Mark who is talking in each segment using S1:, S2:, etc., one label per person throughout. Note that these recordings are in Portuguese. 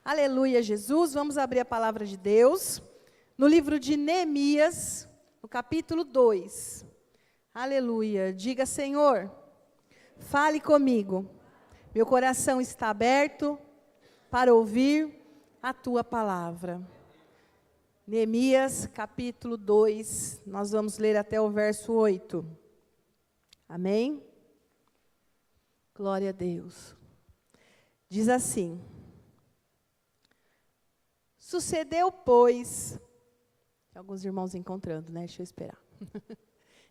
S1: Aleluia, Jesus. Vamos abrir a palavra de Deus no livro de Neemias, no capítulo 2. Aleluia. Diga, Senhor, fale comigo. Meu coração está aberto para ouvir a tua palavra. Neemias, capítulo 2, nós vamos ler até o verso 8. Amém? Glória a Deus. Diz assim: sucedeu, pois, alguns irmãos encontrando, né? Deixa eu esperar.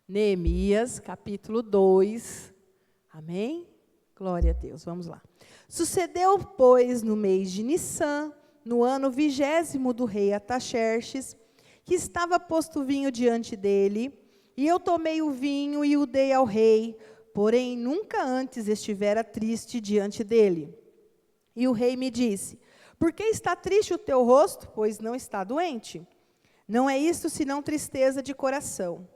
S1: Neemias, capítulo 2. Amém? Glória a Deus, vamos lá. Sucedeu, pois, no mês de Nissan, no ano 20º do rei Artaxerxes, que estava posto vinho diante dele, e eu tomei o vinho e o dei ao rei, porém nunca antes estivera triste diante dele. E o rei me disse: por que está triste o teu rosto, pois não está doente? Não é isto senão tristeza de coração.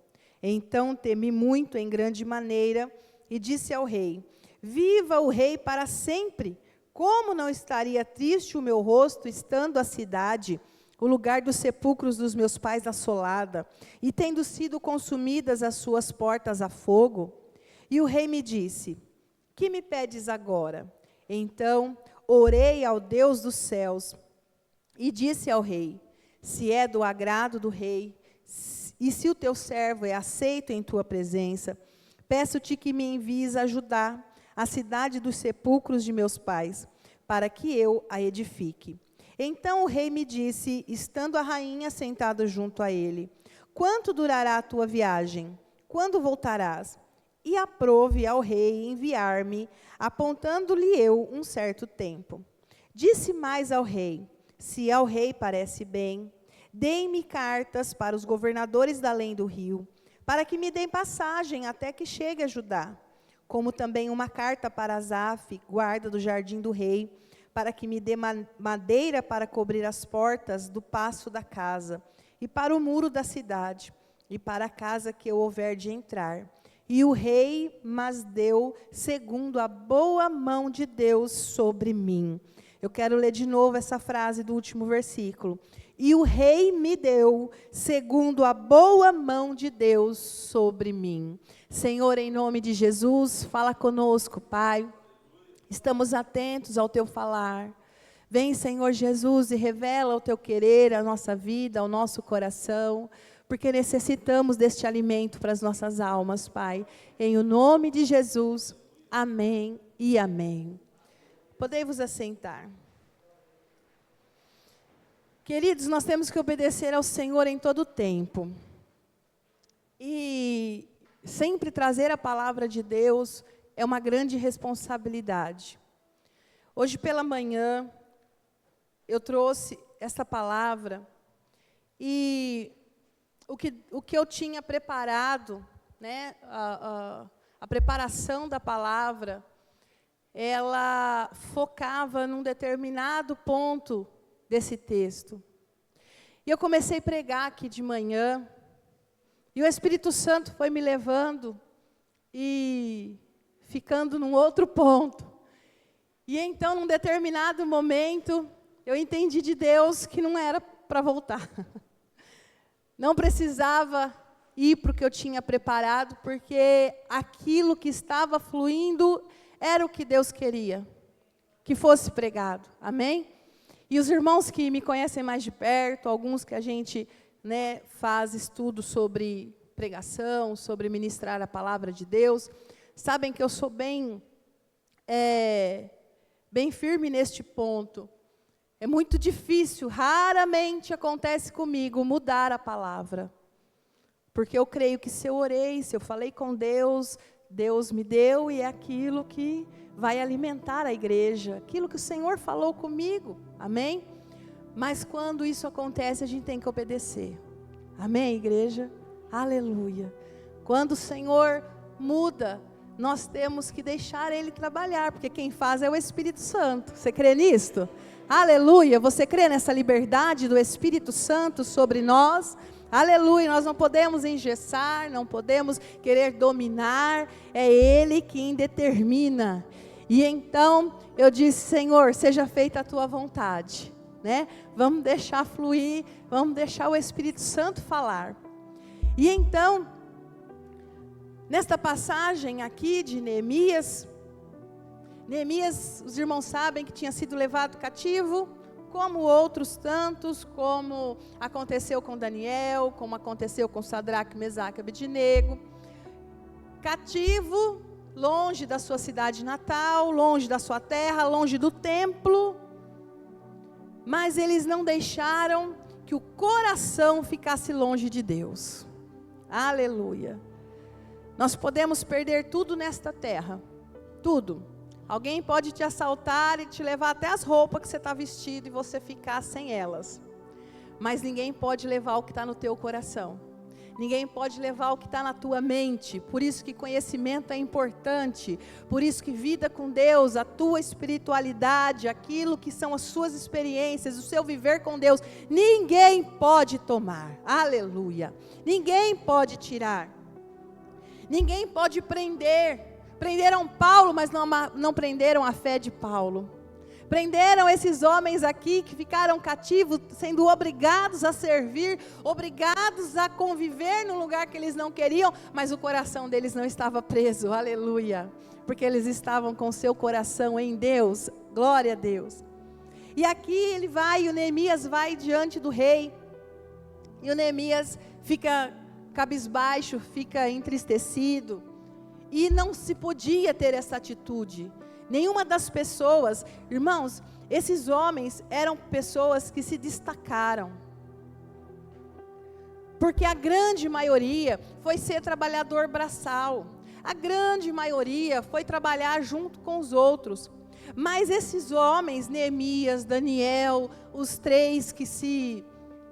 S1: Então temi muito em grande maneira, e disse ao rei: viva o rei para sempre! Como não estaria triste o meu rosto, estando a cidade, o lugar dos sepulcros dos meus pais assolada, e tendo sido consumidas as suas portas a fogo? E o rei me disse: que me pedes agora? Então orei ao Deus dos céus, e disse ao rei: se é do agrado do rei, e se o teu servo é aceito em tua presença, peço-te que me envies a Judá, a cidade dos sepulcros de meus pais, para que eu a edifique. Então o rei me disse, estando a rainha sentada junto a ele: quanto durará a tua viagem? Quando voltarás? E aprove ao rei enviar-me, apontando-lhe eu um certo tempo. Disse mais ao rei: se ao rei parece bem, deem-me cartas para os governadores da além do rio, para que me deem passagem até que chegue a Judá, como também uma carta para Asaf, guarda do jardim do rei, para que me dê madeira para cobrir as portas do paço da casa, e para o muro da cidade, e para a casa que eu houver de entrar. E o rei mas deu segundo a boa mão de Deus sobre mim. Eu quero ler de novo essa frase do último versículo. E o rei me deu segundo a boa mão de Deus sobre mim. Senhor, em nome de Jesus, fala conosco, Pai. Estamos atentos ao teu falar. Vem, Senhor Jesus, e revela o teu querer, a nossa vida, ao nosso coração, porque necessitamos deste alimento para as nossas almas, Pai. Em o nome de Jesus, amém e amém. Podei-vos assentar. Queridos, nós temos que obedecer ao Senhor em todo o tempo. E sempre trazer a palavra de Deus é uma grande responsabilidade. Hoje pela manhã, eu trouxe essa palavra e o que eu tinha preparado, né, a preparação da palavra, ela focava num determinado ponto desse texto. E eu comecei a pregar aqui de manhã, e o Espírito Santo foi me levando e ficando num outro ponto. E então, num determinado momento, eu entendi de Deus que não era para voltar. Não precisava ir para o que eu tinha preparado, porque aquilo que estava fluindo era o que Deus queria, que fosse pregado. Amém? E os irmãos que me conhecem mais de perto, alguns que a gente, né, faz estudo sobre pregação, sobre ministrar a palavra de Deus, sabem que eu sou bem firme neste ponto. É muito difícil, raramente acontece comigo mudar a palavra. Porque eu creio que se eu orei, se eu falei com Deus, Deus me deu e é aquilo que vai alimentar a igreja, aquilo que o Senhor falou comigo, amém? Mas quando isso acontece, a gente tem que obedecer, amém, igreja? Aleluia. Quando o Senhor muda, nós temos que deixar Ele trabalhar, porque quem faz é o Espírito Santo. Você crê nisto? Aleluia. Você crê nessa liberdade do Espírito Santo sobre nós? Aleluia, nós não podemos engessar, não podemos querer dominar, é Ele quem determina. E então eu disse: Senhor, seja feita a tua vontade, né? Vamos deixar fluir, vamos deixar o Espírito Santo falar. E então, nesta passagem aqui de Neemias, os irmãos sabem que tinha sido levado cativo, como outros tantos, como aconteceu com Daniel, como aconteceu com Sadraque, Mesaque e Abednego. Cativo, longe da sua cidade natal, longe da sua terra, longe do templo. Mas eles não deixaram que o coração ficasse longe de Deus. Aleluia. Nós podemos perder tudo nesta terra, tudo. Alguém pode te assaltar e te levar até as roupas que você está vestido e você ficar sem elas. Mas ninguém pode levar o que está no teu coração. Ninguém pode levar o que está na tua mente. Por isso que conhecimento é importante. Por isso que vida com Deus, a tua espiritualidade, aquilo que são as suas experiências, o seu viver com Deus, ninguém pode tomar. Aleluia. Ninguém pode tirar. Ninguém pode prender. Prenderam Paulo, mas não prenderam a fé de Paulo. Prenderam esses homens aqui que ficaram cativos, sendo obrigados a servir, obrigados a conviver no lugar que eles não queriam, mas o coração deles não estava preso, aleluia, porque eles estavam com o seu coração em Deus, glória a Deus. E aqui o Neemias vai diante do rei, e o Neemias fica cabisbaixo, fica entristecido, e não se podia ter essa atitude. Nenhuma das pessoas, irmãos, esses homens eram pessoas que se destacaram. Porque a grande maioria foi ser trabalhador braçal. A grande maioria foi trabalhar junto com os outros. Mas esses homens, Neemias, Daniel, os três que se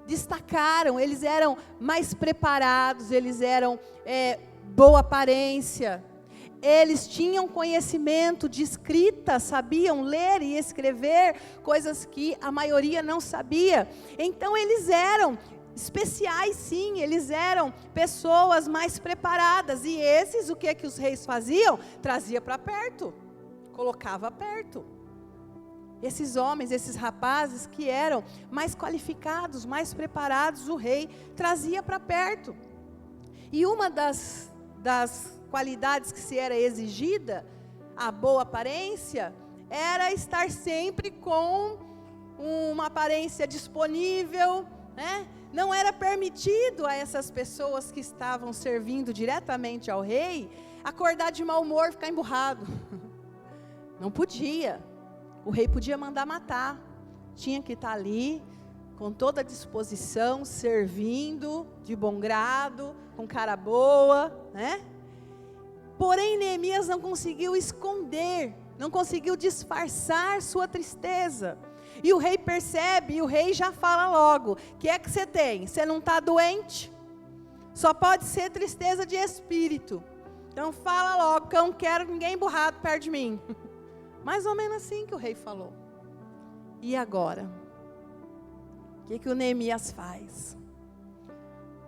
S1: destacaram, eles eram mais preparados, eles eram boa aparência. Eles tinham conhecimento de escrita, sabiam ler e escrever, coisas que a maioria não sabia. Então eles eram especiais, sim, eles eram pessoas mais preparadas. E esses, o que os reis faziam? Trazia para perto, colocava perto. Esses homens, esses rapazes que eram mais qualificados, mais preparados, o rei trazia para perto. E uma das qualidades que se era exigida, a boa aparência, era estar sempre com uma aparência disponível, né? Não era permitido a essas pessoas que estavam servindo diretamente ao rei, acordar de mau humor, ficar emburrado. Não podia. O rei podia mandar matar, tinha que estar ali, com toda a disposição, servindo, de bom grado, com cara boa, né? Porém, Neemias não conseguiu esconder, não conseguiu disfarçar sua tristeza. E o rei percebe, e o rei já fala logo: o que é que você tem? Você não está doente? Só pode ser tristeza de espírito. Então fala logo, que eu não quero ninguém emburrado perto de mim. Mais ou menos assim que o rei falou. E agora? O que o Neemias faz?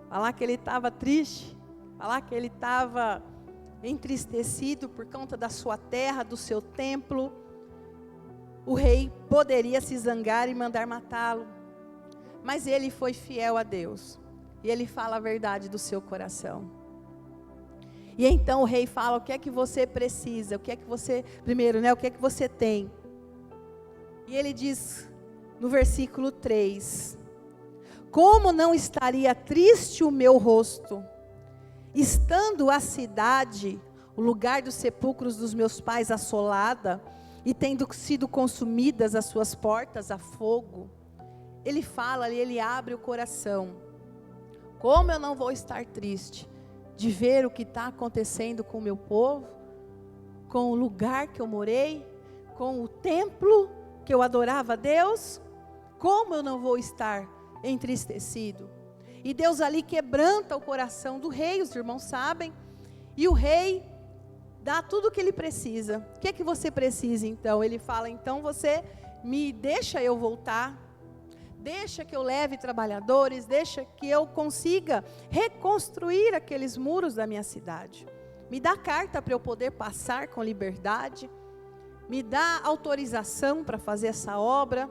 S1: Falar que ele estava triste? Falar que ele estava entristecido por conta da sua terra, do seu templo? O rei poderia se zangar e mandar matá-lo, mas ele foi fiel a Deus, e ele fala a verdade do seu coração. E então o rei fala: o que é que você precisa? O que é que você, primeiro, né, o que é que você tem? E ele diz no versículo 3: como não estaria triste o meu rosto, estando a cidade, o lugar dos sepulcros dos meus pais, assolada, e tendo sido consumidas as suas portas a fogo. Ele fala ali, ele abre o coração. Como eu não vou estar triste de ver o que está acontecendo com o meu povo, com o lugar que eu morei, com o templo que eu adorava a Deus? Como eu não vou estar entristecido? E Deus ali quebranta o coração do rei, os irmãos sabem, e o rei dá tudo o que ele precisa. O que é que você precisa então? Ele fala: então você me deixa eu voltar, deixa que eu leve trabalhadores, deixa que eu consiga reconstruir aqueles muros da minha cidade. Me dá carta para eu poder passar com liberdade, me dá autorização para fazer essa obra.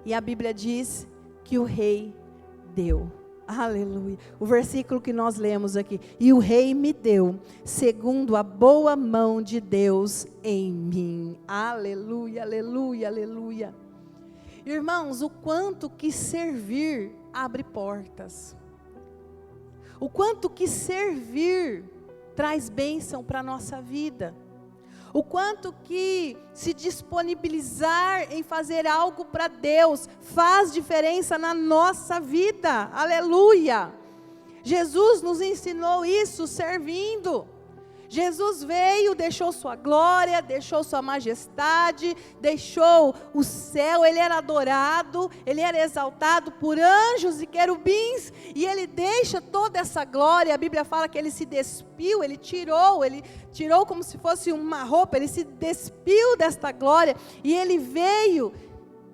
S1: E a Bíblia diz que o rei deu. Aleluia. O versículo que nós lemos aqui. E o rei me deu, segundo a boa mão de Deus em mim. Aleluia, aleluia, aleluia. Irmãos, o quanto que servir abre portas. O quanto que servir traz bênção para a nossa vida. O quanto que se disponibilizar em fazer algo para Deus faz diferença na nossa vida. Aleluia! Jesus nos ensinou isso servindo. Jesus veio, deixou sua glória, deixou sua majestade, deixou o céu, ele era adorado, ele era exaltado por anjos e querubins, e ele deixa toda essa glória. A Bíblia fala que ele se despiu, ele tirou como se fosse uma roupa, ele se despiu desta glória, e ele veio,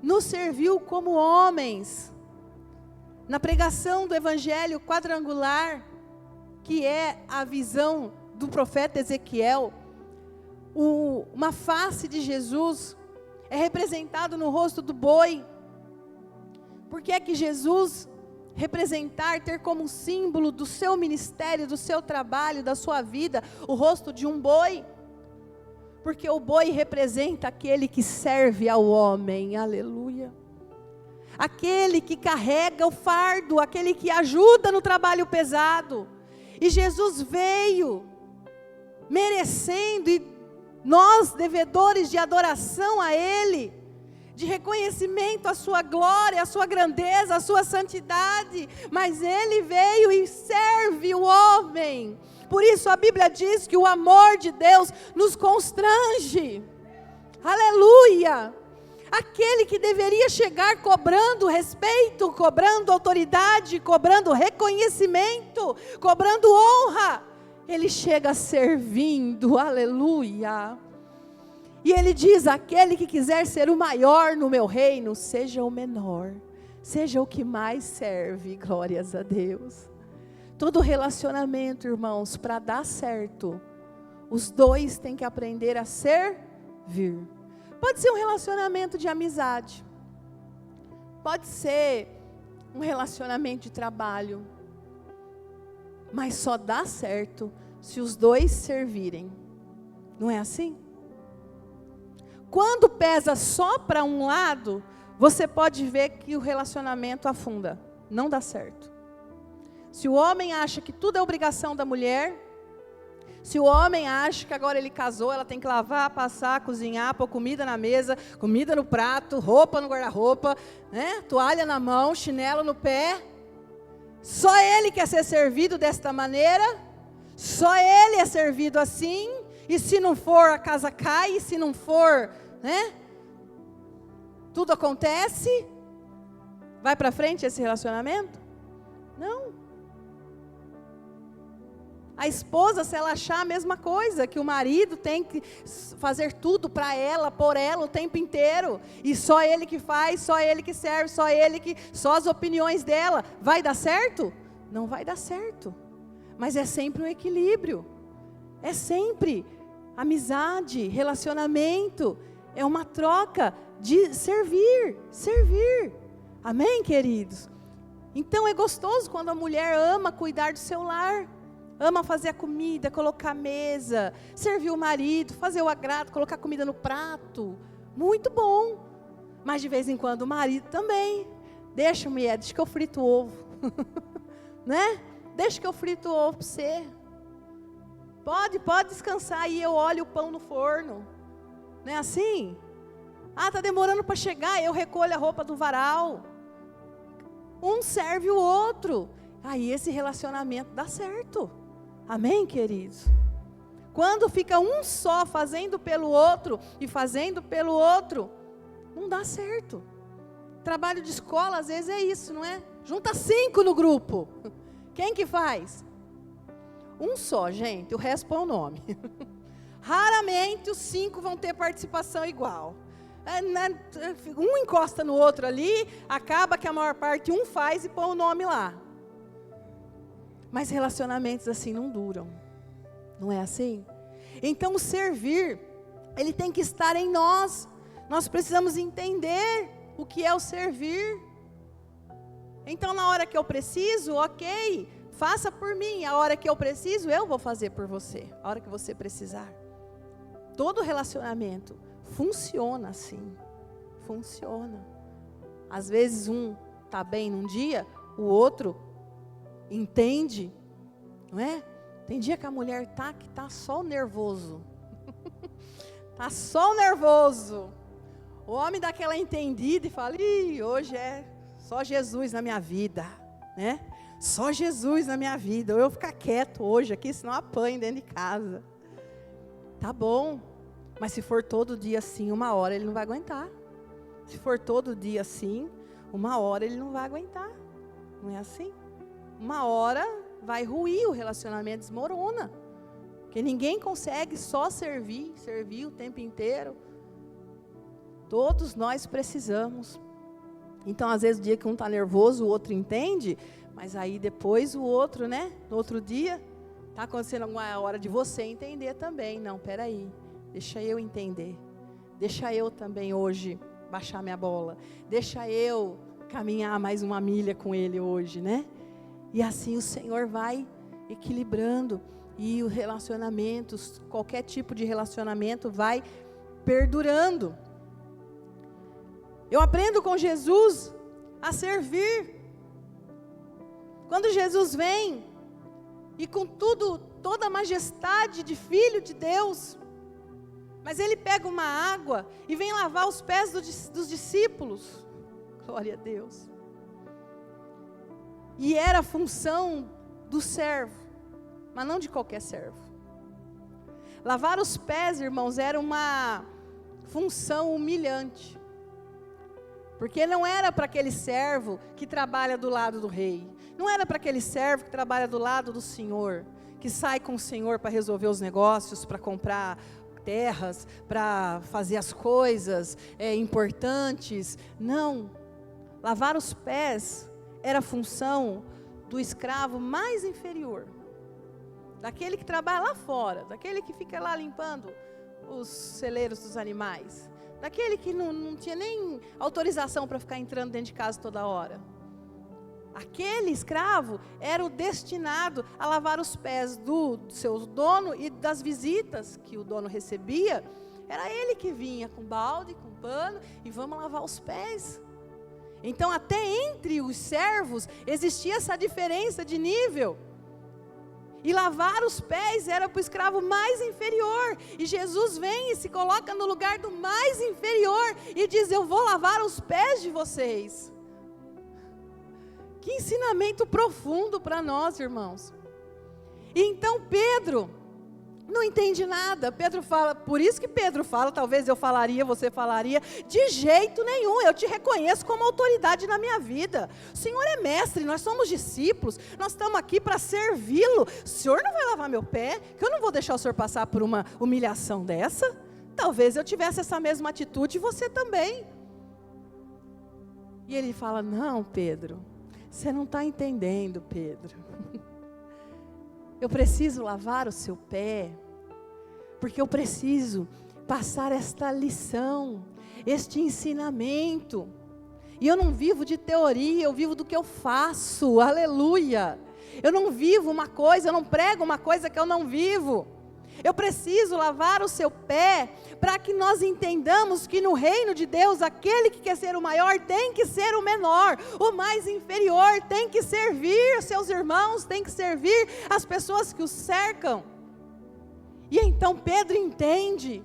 S1: nos serviu como homens. Na pregação do evangelho quadrangular, que é a visão do profeta Ezequiel, uma face de Jesus é representado no rosto do boi. Por que é que Jesus ter como símbolo do seu ministério, do seu trabalho, da sua vida, o rosto de um boi? Porque o boi representa aquele que serve ao homem, aleluia. Aquele que carrega o fardo, aquele que ajuda no trabalho pesado. E Jesus veio merecendo, e nós devedores de adoração a Ele, de reconhecimento à sua glória, à sua grandeza, à sua santidade, mas Ele veio e serve o homem. Por isso a Bíblia diz que o amor de Deus nos constrange, aleluia. Aquele que deveria chegar cobrando respeito, cobrando autoridade, cobrando reconhecimento, cobrando honra, ele chega servindo, aleluia. E ele diz: aquele que quiser ser o maior no meu reino, seja o menor, seja o que mais serve, glórias a Deus. Todo relacionamento, irmãos, para dar certo, os dois têm que aprender a servir. Pode ser um relacionamento de amizade, pode ser um relacionamento de trabalho, mas só dá certo se os dois servirem. Não é assim? Quando pesa só para um lado, você pode ver que o relacionamento afunda, não dá certo. Se o homem acha que tudo é obrigação da mulher, se o homem acha que agora ele casou, ela tem que lavar, passar, cozinhar, pôr comida na mesa, comida no prato, roupa no guarda-roupa, né? Toalha na mão, chinelo no pé, só ele quer ser servido desta maneira, só ele é servido assim, e se não for a casa cai, e se não for, né? Tudo acontece, vai para frente esse relacionamento? Não. A esposa, se ela achar a mesma coisa, que o marido tem que fazer tudo para ela, por ela o tempo inteiro, e só ele que faz, só ele que serve, só as opiniões dela, vai dar certo? Não vai dar certo. Mas é sempre um equilíbrio, é sempre amizade, relacionamento, é uma troca de servir. Amém, queridos? Então é gostoso quando a mulher ama cuidar do seu lar, ama fazer a comida, colocar a mesa, servir o marido, fazer o agrado, colocar comida no prato. Muito bom. Mas de vez em quando o marido também. Deixa, mulher, deixa que eu frito o ovo. Né? Deixa que eu frito o ovo para você. Pode descansar aí, eu olho o pão no forno. Não é assim? Ah, está demorando para chegar, eu recolho a roupa do varal. Um serve o outro. Aí esse relacionamento dá certo. Amém, queridos? Quando fica um só fazendo pelo outro e fazendo pelo outro, não dá certo. Trabalho de escola às vezes é isso, não é? Junta 5 no grupo. Quem que faz? Um só, gente, o resto põe o nome. Raramente os 5 vão ter participação igual. Um encosta no outro ali, acaba que a maior parte um faz e põe o nome lá. Mas relacionamentos assim não duram. Não é assim? Então o servir Ele tem que estar em nós. Nós precisamos entender o que é o servir. Então, na hora que eu preciso, ok, faça por mim. A hora que eu preciso, eu vou fazer por você. A hora que você precisar. Todo relacionamento funciona assim. Funciona. Às vezes um está bem num dia, o outro entende, não é? Tem dia que a mulher que tá só o nervoso. Tá só o nervoso. O homem dá aquela entendida e fala: ih, hoje é só Jesus na minha vida, né? Só Jesus na minha vida. Ou eu ficar quieto hoje aqui, senão eu apanho dentro de casa. Tá bom, mas se for todo dia assim, uma hora ele não vai aguentar. Se for todo dia assim, uma hora ele não vai aguentar. Não é assim? Uma hora vai ruir, o relacionamento desmorona. Porque ninguém consegue só servir o tempo inteiro. Todos nós precisamos. Então, às vezes, o dia que um está nervoso, o outro entende, mas aí depois o outro, né? No outro dia, está acontecendo alguma hora de você entender também. Não, peraí, deixa eu entender. Deixa eu também hoje baixar minha bola. Deixa eu caminhar mais uma milha com ele hoje, né? E assim o Senhor vai equilibrando. E os relacionamentos, qualquer tipo de relacionamento vai perdurando. Eu aprendo com Jesus a servir. Quando Jesus vem, e com toda a majestade de Filho de Deus, mas Ele pega uma água e vem lavar os pés dos discípulos. Glória a Deus. E era a função do servo, mas não de qualquer servo. Lavar os pés, irmãos, era uma função humilhante. Porque não era para aquele servo que trabalha do lado do rei. Não era para aquele servo que trabalha do lado do Senhor. Que sai com o Senhor para resolver os negócios, para comprar terras, para fazer as coisas importantes. Não. Lavar os pés era a função do escravo mais inferior. Daquele que trabalha lá fora. Daquele que fica lá limpando os celeiros dos animais. Daquele que não tinha nem autorização para ficar entrando dentro de casa toda hora. Aquele escravo era o destinado a lavar os pés do seu dono e das visitas que o dono recebia. Era ele que vinha com balde, com pano e vamos lavar os pés. Então até entre os servos existia essa diferença de nível. E lavar os pés era para o escravo mais inferior. E Jesus vem e se coloca no lugar do mais inferior. E diz: eu vou lavar os pés de vocês. Que ensinamento profundo para nós, irmãos. E então Pedro não entende nada. Pedro fala, por isso que Pedro fala, talvez eu falaria, você falaria, de jeito nenhum, eu te reconheço como autoridade na minha vida. O Senhor é mestre, nós somos discípulos, nós estamos aqui para servi-lo. O Senhor não vai lavar meu pé, que eu não vou deixar o Senhor passar por uma humilhação dessa. Talvez eu tivesse essa mesma atitude e você também. E ele fala: não, Pedro, você não está entendendo, Pedro. Eu preciso lavar o seu pé, porque eu preciso passar esta lição, este ensinamento. E eu não vivo de teoria, eu vivo do que eu faço, aleluia. Eu não vivo uma coisa, eu não prego uma coisa que eu não vivo. Eu preciso lavar o seu pé, para que nós entendamos que no reino de Deus, aquele que quer ser o maior tem que ser o menor, o mais inferior tem que servir os seus irmãos, tem que servir as pessoas que os cercam. E então Pedro entende,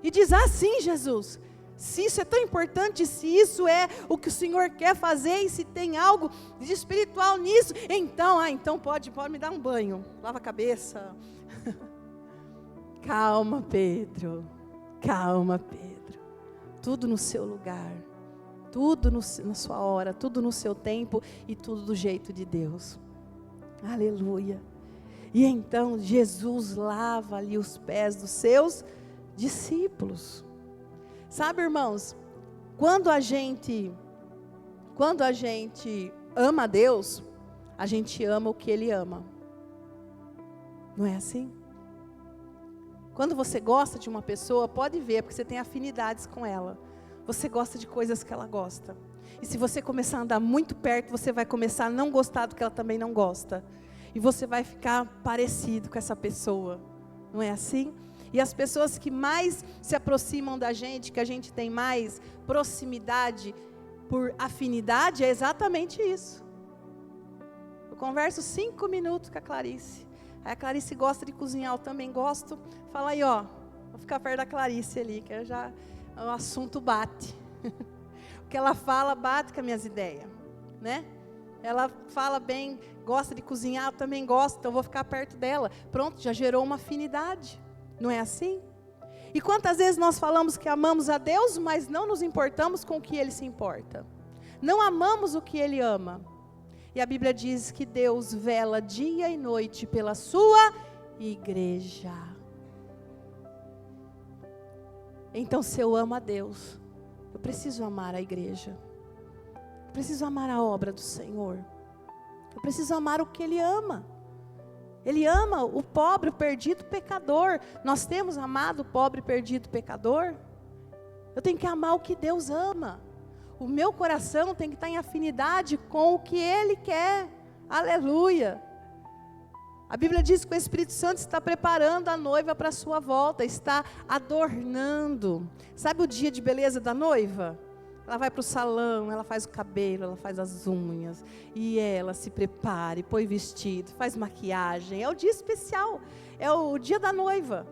S1: e diz: ah, sim, Jesus, se isso é tão importante, se isso é o que o Senhor quer fazer, e se tem algo de espiritual nisso, então pode me dar um banho, lava a cabeça. Calma, Pedro, tudo no seu lugar, tudo na sua hora, tudo no seu tempo e tudo do jeito de Deus, aleluia. E então Jesus lava ali os pés dos seus discípulos. Sabe, irmãos, quando a gente ama a Deus, a gente ama o que Ele ama, não é assim? Quando você gosta de uma pessoa, pode ver, porque você tem afinidades com ela. Você gosta de coisas que ela gosta. E se você começar a andar muito perto, você vai começar a não gostar do que ela também não gosta. E você vai ficar parecido com essa pessoa. Não é assim? E as pessoas que mais se aproximam da gente, que a gente tem mais proximidade por afinidade, é exatamente isso. Eu converso 5 minutos com a Clarice. Aí a Clarice gosta de cozinhar, eu também gosto. Fala aí, ó, vou ficar perto da Clarice ali, que o assunto bate. O que ela fala bate com as minhas ideias, né? Ela fala bem, gosta de cozinhar, eu também gosto, então eu vou ficar perto dela. Pronto, já gerou uma afinidade, não é assim? E quantas vezes nós falamos que amamos a Deus, mas não nos importamos com o que Ele se importa? Não amamos o que Ele ama. E a Bíblia diz que Deus vela dia e noite pela sua igreja. Então, se eu amo a Deus, eu preciso amar a igreja. Eu preciso amar a obra do Senhor. Eu preciso amar o que Ele ama. Ele ama o pobre, o perdido, o pecador. Nós temos amado o pobre, perdido, pecador? Eu tenho que amar o que Deus ama. O meu coração tem que estar em afinidade com o que Ele quer. Aleluia. A Bíblia diz que o Espírito Santo está preparando a noiva para a sua volta, está adornando. Sabe o dia de beleza da noiva? Ela vai para o salão, ela faz o cabelo, ela faz as unhas, e ela se prepara, e põe vestido, faz maquiagem. É o dia especial, é o dia da noiva.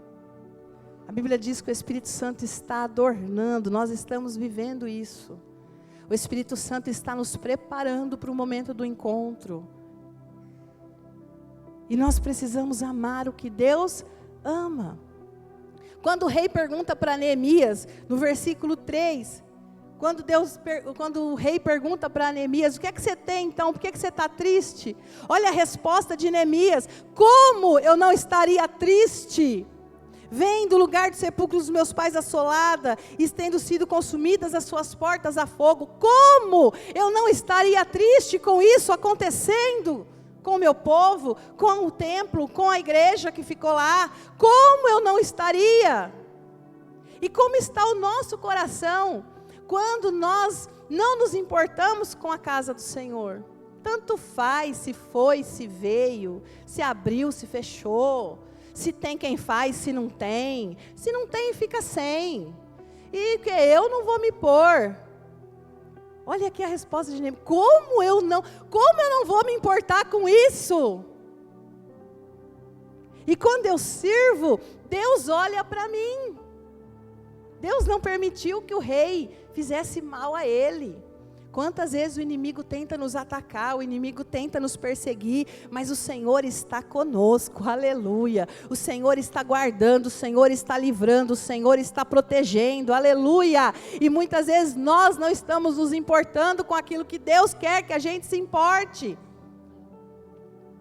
S1: A Bíblia diz que o Espírito Santo está adornando, nós estamos vivendo isso. O Espírito Santo está nos preparando para o momento do encontro. E nós precisamos amar o que Deus ama. Quando o rei pergunta para Neemias, no versículo 3, quando o rei pergunta para Neemias, o que é que você tem então? Por que você está triste? Olha a resposta de Neemias: como eu não estaria triste? Vem do lugar de sepulcro dos meus pais assolada, e tendo sido consumidas as suas portas a fogo. Como eu não estaria triste com isso acontecendo? Com o meu povo, com o templo, com a igreja que ficou lá. Como eu não estaria? E como está o nosso coração quando nós não nos importamos com a casa do Senhor? Tanto faz se foi, se veio, se abriu, se fechou, se tem quem faz, se não tem. Se não tem, fica sem. E que eu não vou me pôr. Olha aqui a resposta de Neemias: como eu não vou me importar com isso? E quando eu sirvo, Deus olha para mim. Deus não permitiu que o rei fizesse mal a ele. Quantas vezes o inimigo tenta nos atacar, o inimigo tenta nos perseguir, mas o Senhor está conosco, aleluia. O Senhor está guardando, o Senhor está livrando, o Senhor está protegendo, aleluia. E muitas vezes nós não estamos nos importando com aquilo que Deus quer que a gente se importe.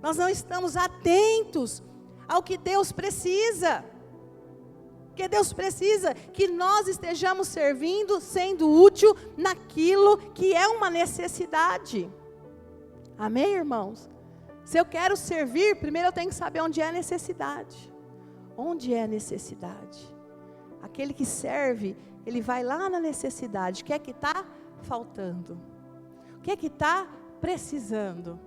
S1: Nós não estamos atentos ao que Deus precisa. Porque Deus precisa que nós estejamos servindo, sendo útil naquilo que é uma necessidade. Amém, irmãos? Se eu quero servir, primeiro eu tenho que saber onde é a necessidade. Onde é a necessidade? Aquele que serve, ele vai lá na necessidade. O que é que está faltando? O que é que está precisando?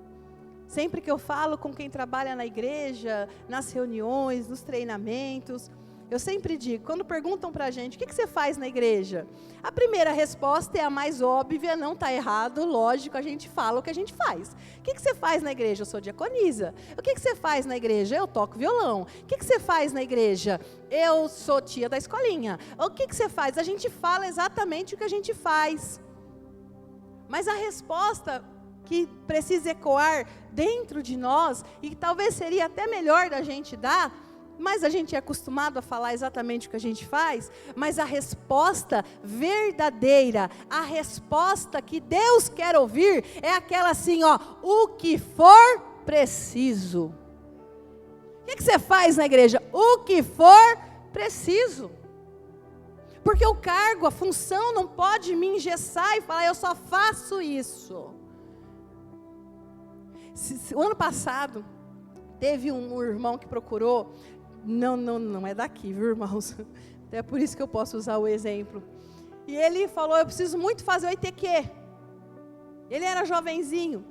S1: Sempre que eu falo com quem trabalha na igreja, nas reuniões, nos treinamentos, eu sempre digo, quando perguntam para a gente, o que você faz na igreja? A primeira resposta é a mais óbvia, não está errado, lógico, a gente fala o que a gente faz. O que você faz na igreja? Eu sou diaconisa. O que você faz na igreja? Eu toco violão. O que você faz na igreja? Eu sou tia da escolinha. O que você faz? A gente fala exatamente o que a gente faz. Mas a resposta que precisa ecoar dentro de nós, e que talvez seria até melhor da gente dar, mas a gente é acostumado a falar exatamente o que a gente faz, mas a resposta verdadeira, a resposta que Deus quer ouvir, é aquela assim, ó: o que for preciso. O que você faz na igreja? O que for preciso. Porque o cargo, a função não pode me engessar e falar, eu só faço isso. O ano passado, teve um irmão que procurou Não é daqui, viu, irmãos? Até por isso que eu posso usar o exemplo. E ele falou, eu preciso muito fazer o ITQ. Ele era jovenzinho.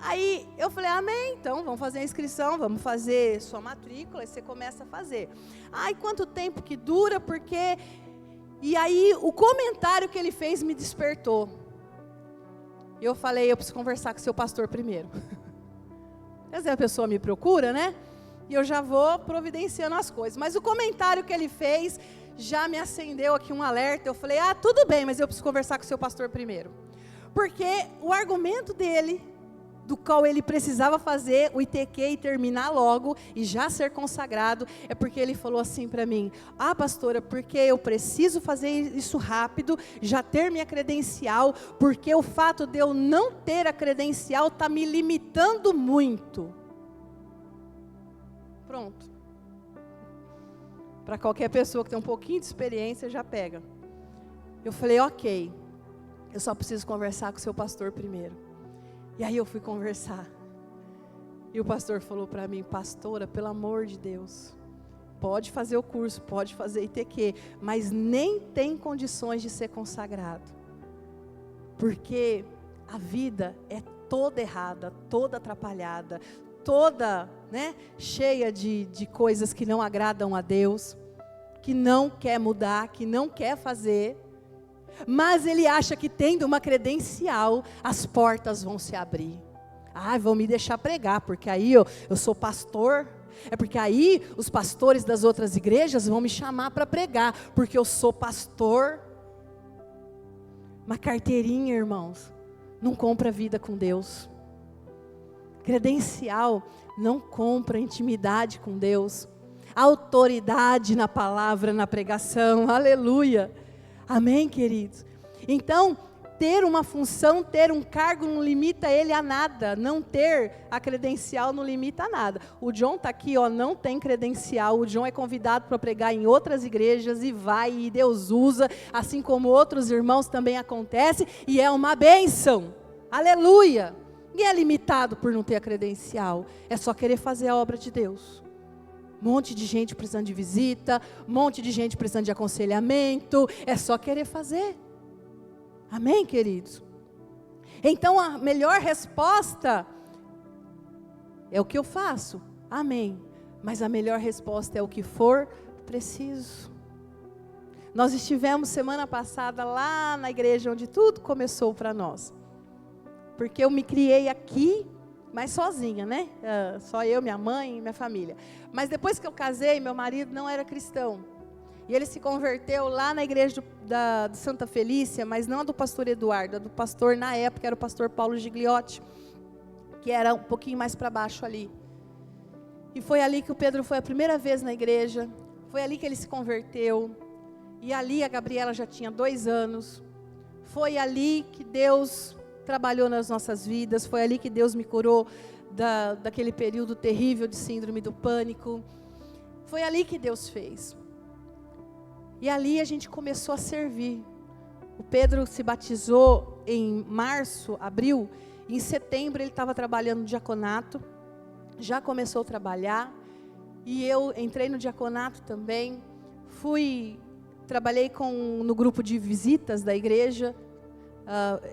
S1: Aí eu falei, amém, então vamos fazer a inscrição, vamos fazer sua matrícula, e você começa a fazer. Ai, quanto tempo que dura, porque... E aí o comentário que ele fez me despertou. Eu falei, eu preciso conversar com o seu pastor primeiro. Às vezes a pessoa me procura, né? E eu já vou providenciando as coisas. Mas o comentário que ele fez já me acendeu aqui um alerta. Eu falei, tudo bem, mas eu preciso conversar com o seu pastor primeiro. Porque o argumento dele, do qual ele precisava fazer o ITQ e terminar logo, e já ser consagrado, é porque ele falou assim para mim, pastora, porque eu preciso fazer isso rápido, já ter minha credencial, porque o fato de eu não ter a credencial está me limitando muito. Pronto. Para qualquer pessoa que tem um pouquinho de experiência, já pega. Eu falei, ok, eu só preciso conversar com o seu pastor primeiro. E aí eu fui conversar. E o pastor falou para mim, pastora, pelo amor de Deus, pode fazer o curso, pode fazer ITQ, mas nem tem condições de ser consagrado. Porque a vida é toda errada, toda atrapalhada, toda, cheia de coisas que não agradam a Deus, que não quer mudar, que não quer fazer. Mas ele acha que tendo uma credencial, as portas vão se abrir. Vão me deixar pregar, porque aí eu sou pastor. É porque aí os pastores das outras igrejas vão me chamar para pregar, porque eu sou pastor. Uma carteirinha, irmãos, não compra vida com Deus. Credencial não compra intimidade com Deus. Autoridade na palavra, na pregação, aleluia. Amém, queridos? Então, ter uma função, ter um cargo não limita ele a nada. Não ter a credencial não limita a nada. O John está aqui, não tem credencial. O John é convidado para pregar em outras igrejas e vai, e Deus usa, assim como outros irmãos também acontece, e é uma bênção. Aleluia! Ninguém é limitado por não ter a credencial. É só querer fazer a obra de Deus. Um monte de gente precisando de visita, um monte de gente precisando de aconselhamento, é só querer fazer. Amém, queridos? Então a melhor resposta é o que eu faço, amém. Mas a melhor resposta é o que for preciso. Nós estivemos semana passada lá na igreja onde tudo começou para nós. Porque eu me criei aqui, mas sozinha, só eu, minha mãe e minha família. Mas depois que eu casei, meu marido não era cristão. E ele se converteu lá na igreja de Santa Felícia, mas não a do pastor Eduardo, a do pastor, na época, era o pastor Paulo Gigliotti, que era um pouquinho mais para baixo ali. E foi ali que o Pedro foi a primeira vez na igreja, foi ali que ele se converteu. E ali a Gabriela já tinha 2 anos. Foi ali que Deus trabalhou nas nossas vidas, foi ali que Deus me curou daquele período terrível de síndrome do pânico. Foi ali que Deus fez. E ali a gente começou a servir. O Pedro se batizou em março, abril, e em setembro ele estava trabalhando no diaconato, já começou a trabalhar, e eu entrei no diaconato também, trabalhei no grupo de visitas da igreja,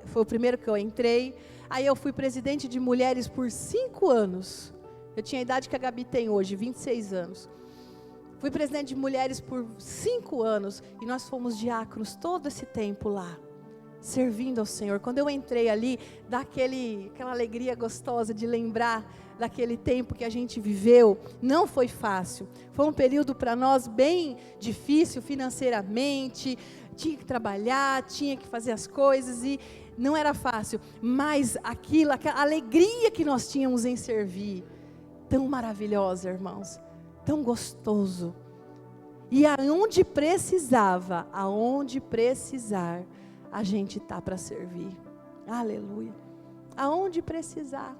S1: foi o primeiro que eu entrei. Aí eu fui presidente de mulheres por 5 anos. Eu tinha a idade que a Gabi tem hoje, 26 anos. Fui presidente de mulheres por 5 anos. E nós fomos diáconos todo esse tempo lá, servindo ao Senhor. Quando eu entrei ali, dá aquela alegria gostosa de lembrar daquele tempo que a gente viveu. Não foi fácil. Foi um período para nós bem difícil financeiramente. Tinha que trabalhar, tinha que fazer as coisas e não era fácil. Mas aquela alegria que nós tínhamos em servir, tão maravilhosa, irmãos, tão gostoso. E aonde precisar, a gente está para servir. Aleluia. Aonde precisar.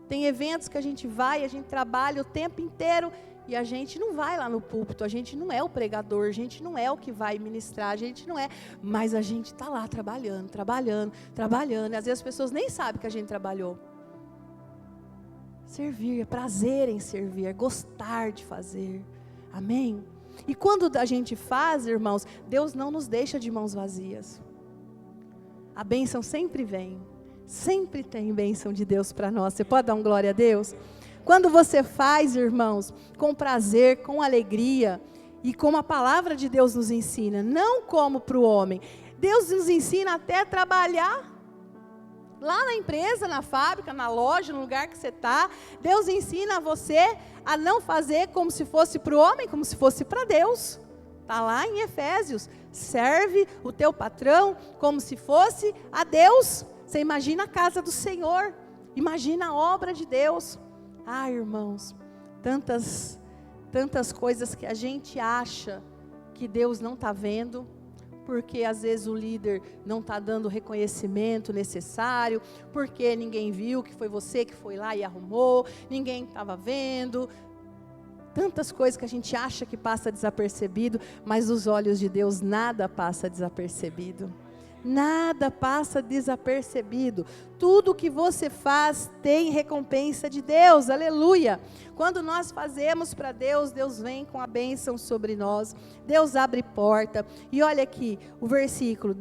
S1: Tem eventos que a gente vai, a gente trabalha o tempo inteiro e a gente não vai lá no púlpito, a gente não é o pregador, a gente não é o que vai ministrar, a gente não é, mas a gente está lá trabalhando, e às vezes as pessoas nem sabem que a gente trabalhou. Servir, é prazer em servir, é gostar de fazer. Amém? E quando a gente faz, irmãos, Deus não nos deixa de mãos vazias. A bênção sempre vem. Sempre tem bênção de Deus para nós. Você pode dar um glória a Deus? Quando você faz, irmãos, com prazer, com alegria, e como a palavra de Deus nos ensina, não como para o homem. Deus nos ensina até a trabalhar lá na empresa, na fábrica, na loja, no lugar que você está. Deus ensina você a não fazer como se fosse para o homem, como se fosse para Deus. Está lá em Efésios. Serve o teu patrão como se fosse a Deus. Você imagina a casa do Senhor. Imagina a obra de Deus. Ah, irmãos, tantas coisas que a gente acha que Deus não está vendo, porque às vezes o líder não está dando o reconhecimento necessário, porque ninguém viu que foi você que foi lá e arrumou, ninguém estava vendo. Tantas coisas que a gente acha que passa desapercebido, mas nos olhos de Deus nada passa desapercebido. Nada passa desapercebido. Tudo que você faz tem recompensa de Deus, aleluia. Quando nós fazemos para Deus, Deus vem com a bênção sobre nós. Deus abre porta. E olha aqui o versículo: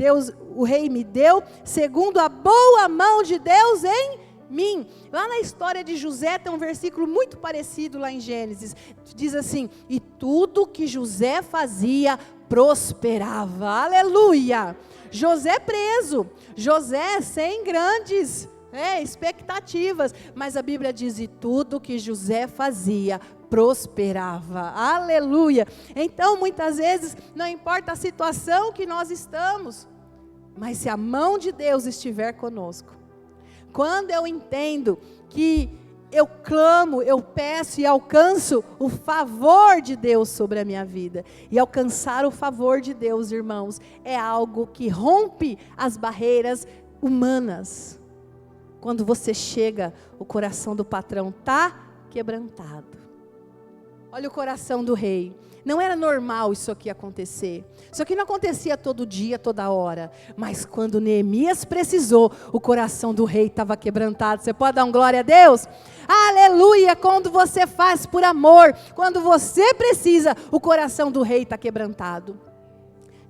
S1: o rei me deu segundo a boa mão de Deus em mim. Lá na história de José tem um versículo muito parecido lá em Gênesis. Diz assim: e tudo que José fazia prosperava, aleluia. José preso, José sem grandes expectativas, mas a Bíblia diz: e tudo que José fazia prosperava, aleluia. Então muitas vezes não importa a situação que nós estamos, mas se a mão de Deus estiver conosco, quando eu entendo que eu clamo, eu peço e alcanço o favor de Deus sobre a minha vida. E alcançar o favor de Deus, irmãos, é algo que rompe as barreiras humanas. Quando você chega, o coração do patrão está quebrantado. Olha o coração do rei. Não era normal isso aqui acontecer. Isso aqui não acontecia todo dia, toda hora. Mas quando Neemias precisou, o coração do rei estava quebrantado. Você pode dar um glória a Deus? Aleluia! Quando você faz por amor, quando você precisa, o coração do rei está quebrantado.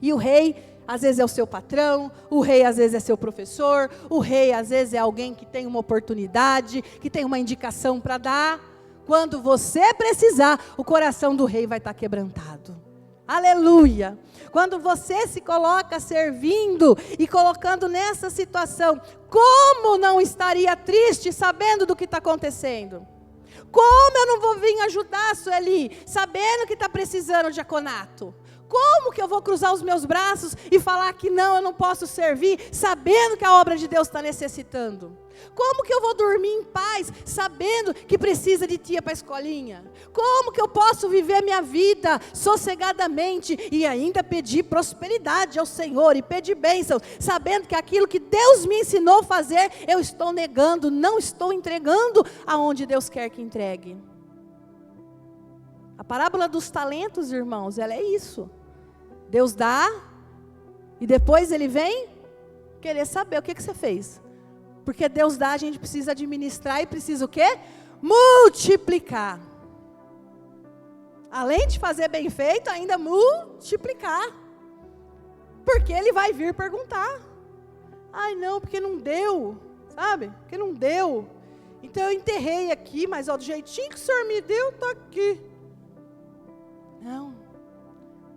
S1: E o rei, às vezes é o seu patrão, o rei às vezes é seu professor, o rei às vezes é alguém que tem uma oportunidade, que tem uma indicação para dar. Quando você precisar, o coração do rei vai estar quebrantado. Aleluia! Quando você se coloca servindo e colocando nessa situação, como não estaria triste sabendo do que está acontecendo? Como eu não vou vir ajudar a Sueli, sabendo que está precisando de diaconato? Como que eu vou cruzar os meus braços e falar que não, eu não posso servir, sabendo que a obra de Deus está necessitando? Como que eu vou dormir em paz, sabendo que precisa de tia para a escolinha? Como que eu posso viver minha vida sossegadamente e ainda pedir prosperidade ao Senhor e pedir bênçãos, sabendo que aquilo que Deus me ensinou a fazer, eu estou negando, não estou entregando aonde Deus quer que entregue? A parábola dos talentos, irmãos, ela é isso. Deus dá e depois Ele vem querer saber o que você fez. Porque Deus dá, a gente precisa administrar e precisa o quê? Multiplicar. Além de fazer bem feito, ainda multiplicar. Porque Ele vai vir perguntar. Ai não, porque não deu, sabe? Porque não deu. Então eu enterrei aqui, mas ó, do jeitinho que o Senhor me deu, está aqui.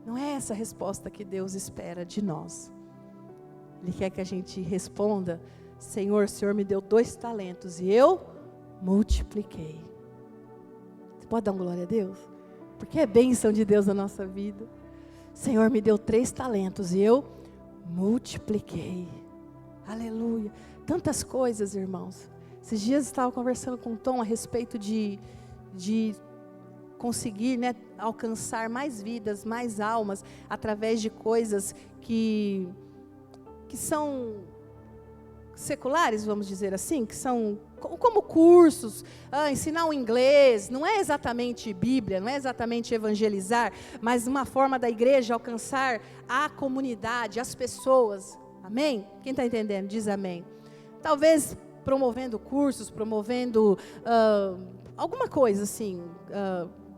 S1: Não é essa a resposta que Deus espera de nós. Ele quer que a gente responda: Senhor, o Senhor me deu 2 talentos e eu multipliquei. Você pode dar uma glória a Deus? Porque é bênção de Deus na nossa vida. Senhor, me deu 3 talentos e eu multipliquei. Aleluia. Tantas coisas, irmãos. Esses dias eu estava conversando com o Tom a respeito de conseguir, alcançar mais vidas, mais almas, através de coisas que são seculares, vamos dizer assim, que são como cursos, ensinar o inglês, não é exatamente Bíblia, não é exatamente evangelizar, mas uma forma da igreja alcançar a comunidade, as pessoas, amém? Quem está entendendo, diz amém. Talvez promovendo cursos, promovendo alguma coisa assim,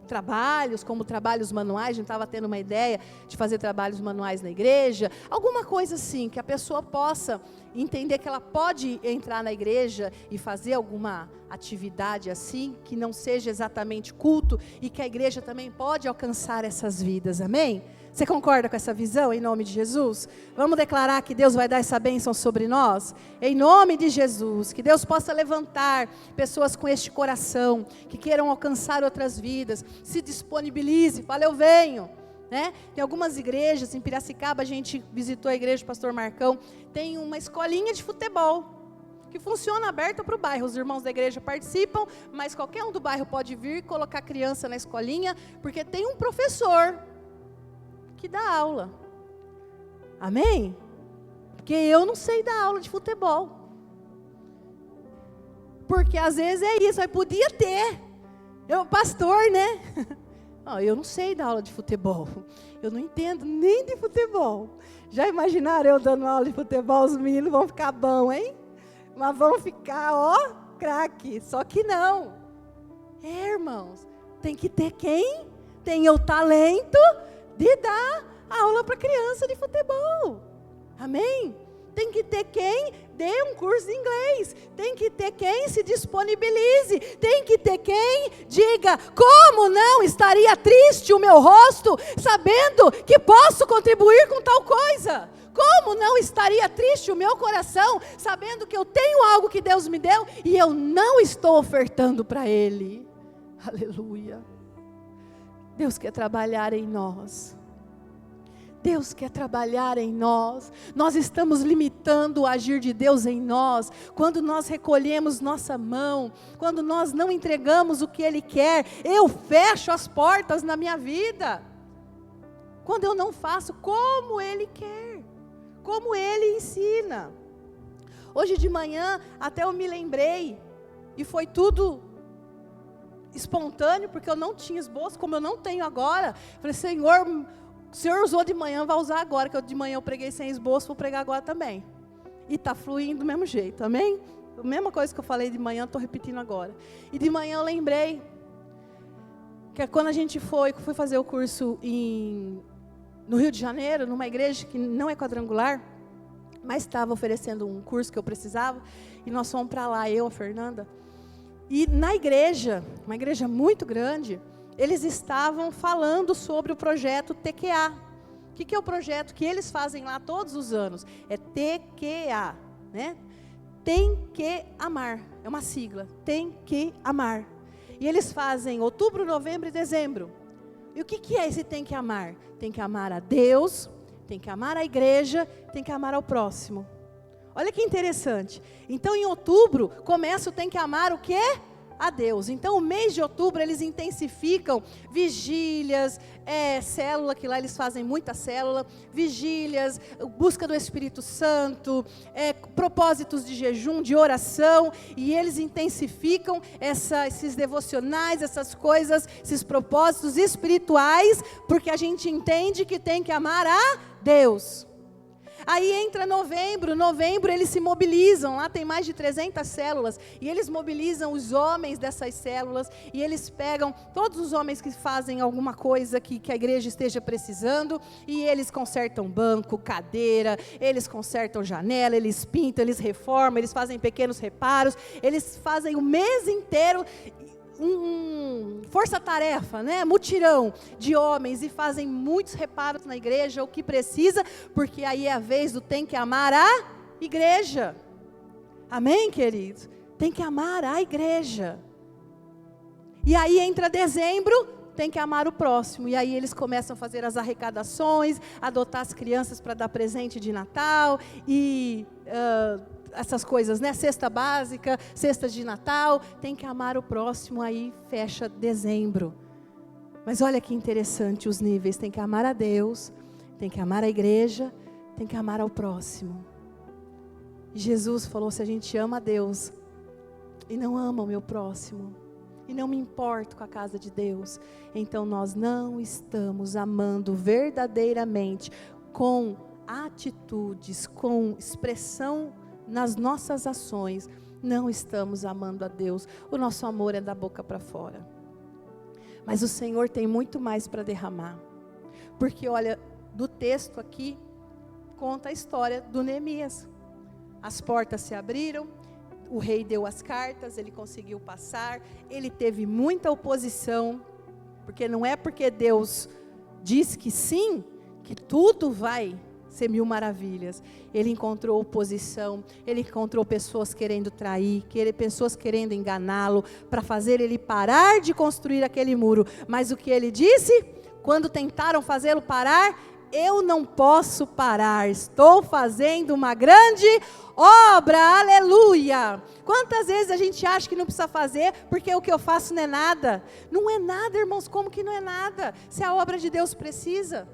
S1: trabalhos, como trabalhos manuais. A gente estava tendo uma ideia de fazer trabalhos manuais na igreja, alguma coisa assim, que a pessoa possa entender que ela pode entrar na igreja e fazer alguma atividade assim, que não seja exatamente culto, e que a igreja também pode alcançar essas vidas, amém? Você concorda com essa visão, em nome de Jesus? Vamos declarar que Deus vai dar essa bênção sobre nós? Em nome de Jesus, que Deus possa levantar pessoas com este coração, que queiram alcançar outras vidas, se disponibilize, fala, eu venho. Né? Tem algumas igrejas, em Piracicaba, a gente visitou a igreja do pastor Marcão, tem uma escolinha de futebol, que funciona aberta para o bairro. Os irmãos da igreja participam, mas qualquer um do bairro pode vir, colocar criança na escolinha, porque tem um professor que dá aula, amém? Porque eu não sei dar aula de futebol, porque às vezes é isso, aí podia ter, pastor, né? Eu não sei dar aula de futebol, eu não entendo nem de futebol. Já imaginaram eu dando aula de futebol? Os meninos vão ficar bom, hein? Mas vão ficar, craque. Só que não. Irmãos, tem que ter quem tem o talento de dar aula para criança de futebol. Amém? Tem que ter quem dê um curso de inglês. Tem que ter quem se disponibilize. Tem que ter quem diga, como não estaria triste o meu rosto, sabendo que posso contribuir com tal coisa? Como não estaria triste o meu coração, sabendo que eu tenho algo que Deus me deu e eu não estou ofertando para Ele? Aleluia. Deus quer trabalhar em nós. Deus quer trabalhar em nós. Nós estamos limitando o agir de Deus em nós, quando nós recolhemos nossa mão, quando nós não entregamos o que Ele quer. Eu fecho as portas na minha vida, quando eu não faço como Ele quer, como Ele ensina. Hoje de manhã, até eu me lembrei, e foi tudo espontâneo, porque eu não tinha esboço, como eu não tenho agora. Falei, Senhor, o Senhor usou de manhã, vai usar agora, que de manhã eu preguei sem esboço, vou pregar agora também. E está fluindo do mesmo jeito, amém? A mesma coisa que eu falei de manhã, estou repetindo agora. E de manhã eu lembrei, que quando a gente fui fazer o curso no Rio de Janeiro, numa igreja que não é quadrangular, mas estava oferecendo um curso que eu precisava, e nós fomos para lá, eu, a Fernanda, e na igreja, uma igreja muito grande, eles estavam falando sobre o projeto TQA. O que é o projeto que eles fazem lá todos os anos? É TQA, né? Tem que amar, é uma sigla, tem que amar. E eles fazem outubro, novembro e dezembro. E o que é esse tem que amar? Tem que amar a Deus, tem que amar a igreja, tem que amar ao próximo. Olha que interessante. Então, em outubro, começa o tem que amar o quê? A Deus. Então, o mês de outubro, eles intensificam vigílias, célula, que lá eles fazem muita célula, vigílias, busca do Espírito Santo, propósitos de jejum, de oração, e eles intensificam esses devocionais, essas coisas, esses propósitos espirituais, porque a gente entende que tem que amar a Deus. Aí entra novembro eles se mobilizam, lá tem mais de 300 células, e eles mobilizam os homens dessas células, e eles pegam todos os homens que fazem alguma coisa que a igreja esteja precisando, e eles consertam banco, cadeira, eles consertam janela, eles pintam, eles reformam, eles fazem pequenos reparos, eles fazem o mês inteiro, força-tarefa, né? Mutirão de homens, e fazem muitos reparos na igreja, o que precisa, porque aí é a vez do tem que amar a igreja. Amém, queridos? Tem que amar a igreja. E aí entra dezembro, tem que amar o próximo, e aí eles começam a fazer as arrecadações, adotar as crianças para dar presente de Natal, e essas coisas, né? Cesta básica, cesta de Natal, tem que amar o próximo, aí fecha dezembro. Mas olha que interessante os níveis, tem que amar a Deus, tem que amar a igreja, tem que amar ao próximo. E Jesus falou, se a gente ama a Deus, e não ama o meu próximo, e não me importo com a casa de Deus, então nós não estamos amando verdadeiramente, com atitudes, com expressão nas nossas ações, não estamos amando a Deus. O nosso amor é da boca para fora. Mas o Senhor tem muito mais para derramar. Porque olha, do texto aqui, conta a história do Neemias. As portas se abriram, o rei deu as cartas, ele conseguiu passar, ele teve muita oposição, porque não é porque Deus diz que sim, que tudo vai ser mil maravilhas. Ele encontrou oposição, ele encontrou pessoas querendo trair, pessoas querendo enganá-lo, para fazer ele parar de construir aquele muro. Mas o que ele disse? Quando tentaram fazê-lo parar, eu não posso parar, estou fazendo uma grande obra, aleluia. Quantas vezes a gente acha que não precisa fazer, porque o que eu faço não é nada? Não é nada, irmãos, como que não é nada? Se a obra de Deus precisa,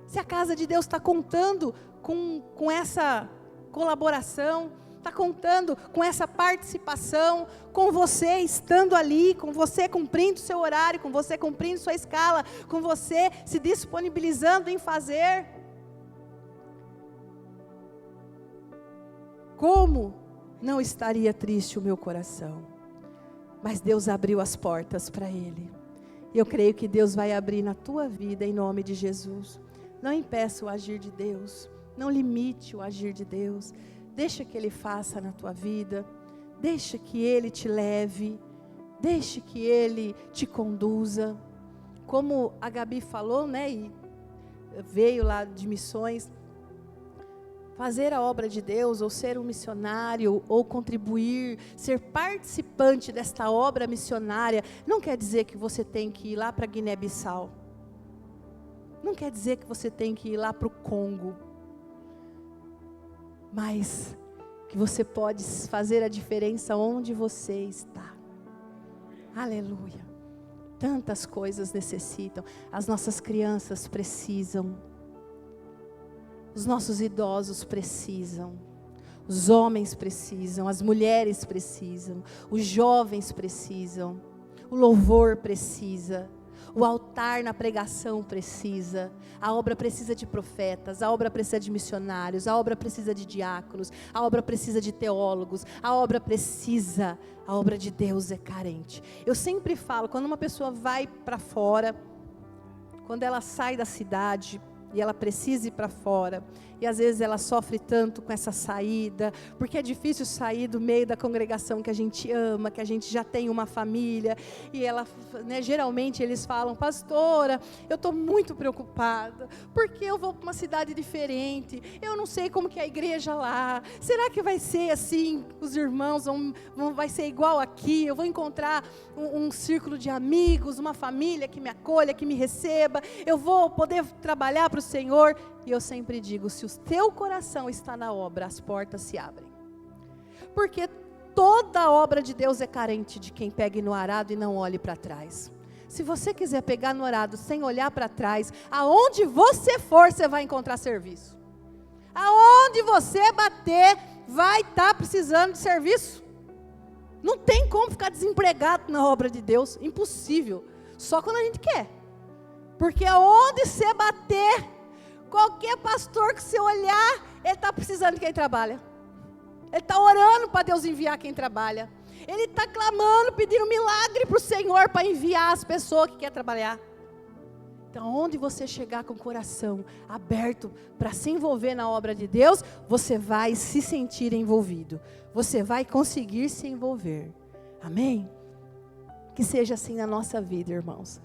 S1: se a casa de Deus está contando com essa colaboração, está contando com essa participação, com você estando ali, com você cumprindo seu horário, com você cumprindo sua escala, com você se disponibilizando em fazer. Como não estaria triste o meu coração? Mas Deus abriu as portas para ele. E eu creio que Deus vai abrir na tua vida em nome de Jesus. Não impeça o agir de Deus, não limite o agir de Deus. Deixa que Ele faça na tua vida, deixa que Ele te leve, deixa que Ele te conduza. Como a Gabi falou, né, e veio lá de missões, fazer a obra de Deus, ou ser um missionário, ou contribuir, ser participante desta obra missionária, não quer dizer que você tem que ir lá para Guiné-Bissau, não quer dizer que você tem que ir lá para o Congo, mas que você pode fazer a diferença onde você está. Aleluia. Tantas coisas necessitam. As nossas crianças precisam. Os nossos idosos precisam. Os homens precisam. As mulheres precisam. Os jovens precisam. O louvor precisa. O altar na pregação precisa, a obra precisa de profetas, a obra precisa de missionários, a obra precisa de diáconos, a obra precisa de teólogos, a obra de Deus é carente. Eu sempre falo, quando uma pessoa vai para fora, quando ela sai da cidade e ela precisa ir para fora, e às vezes ela sofre tanto com essa saída, porque é difícil sair do meio da congregação que a gente ama, que a gente já tem uma família, e ela, né, geralmente eles falam, pastora, eu estou muito preocupada, porque eu vou para uma cidade diferente, eu não sei como que é a igreja lá, será que vai ser assim, os irmãos vai ser igual aqui, eu vou encontrar um círculo de amigos, uma família que me acolha, que me receba, eu vou poder trabalhar para o Senhor. E eu sempre digo, se o teu coração está na obra, as portas se abrem. Porque toda obra de Deus é carente de quem pegue no arado e não olhe para trás. Se você quiser pegar no arado sem olhar para trás, aonde você for, você vai encontrar serviço. Aonde você bater, vai estar precisando de serviço. Não tem como ficar desempregado na obra de Deus, impossível. Só quando a gente quer. Porque aonde você bater, qualquer pastor que você olhar, ele está precisando de quem trabalha. Ele está orando para Deus enviar quem trabalha. Ele está clamando, pedindo um milagre para o Senhor, para enviar as pessoas que querem trabalhar. Então, onde você chegar com o coração aberto para se envolver na obra de Deus, você vai se sentir envolvido. Você vai conseguir se envolver. Amém? Que seja assim na nossa vida, irmãos.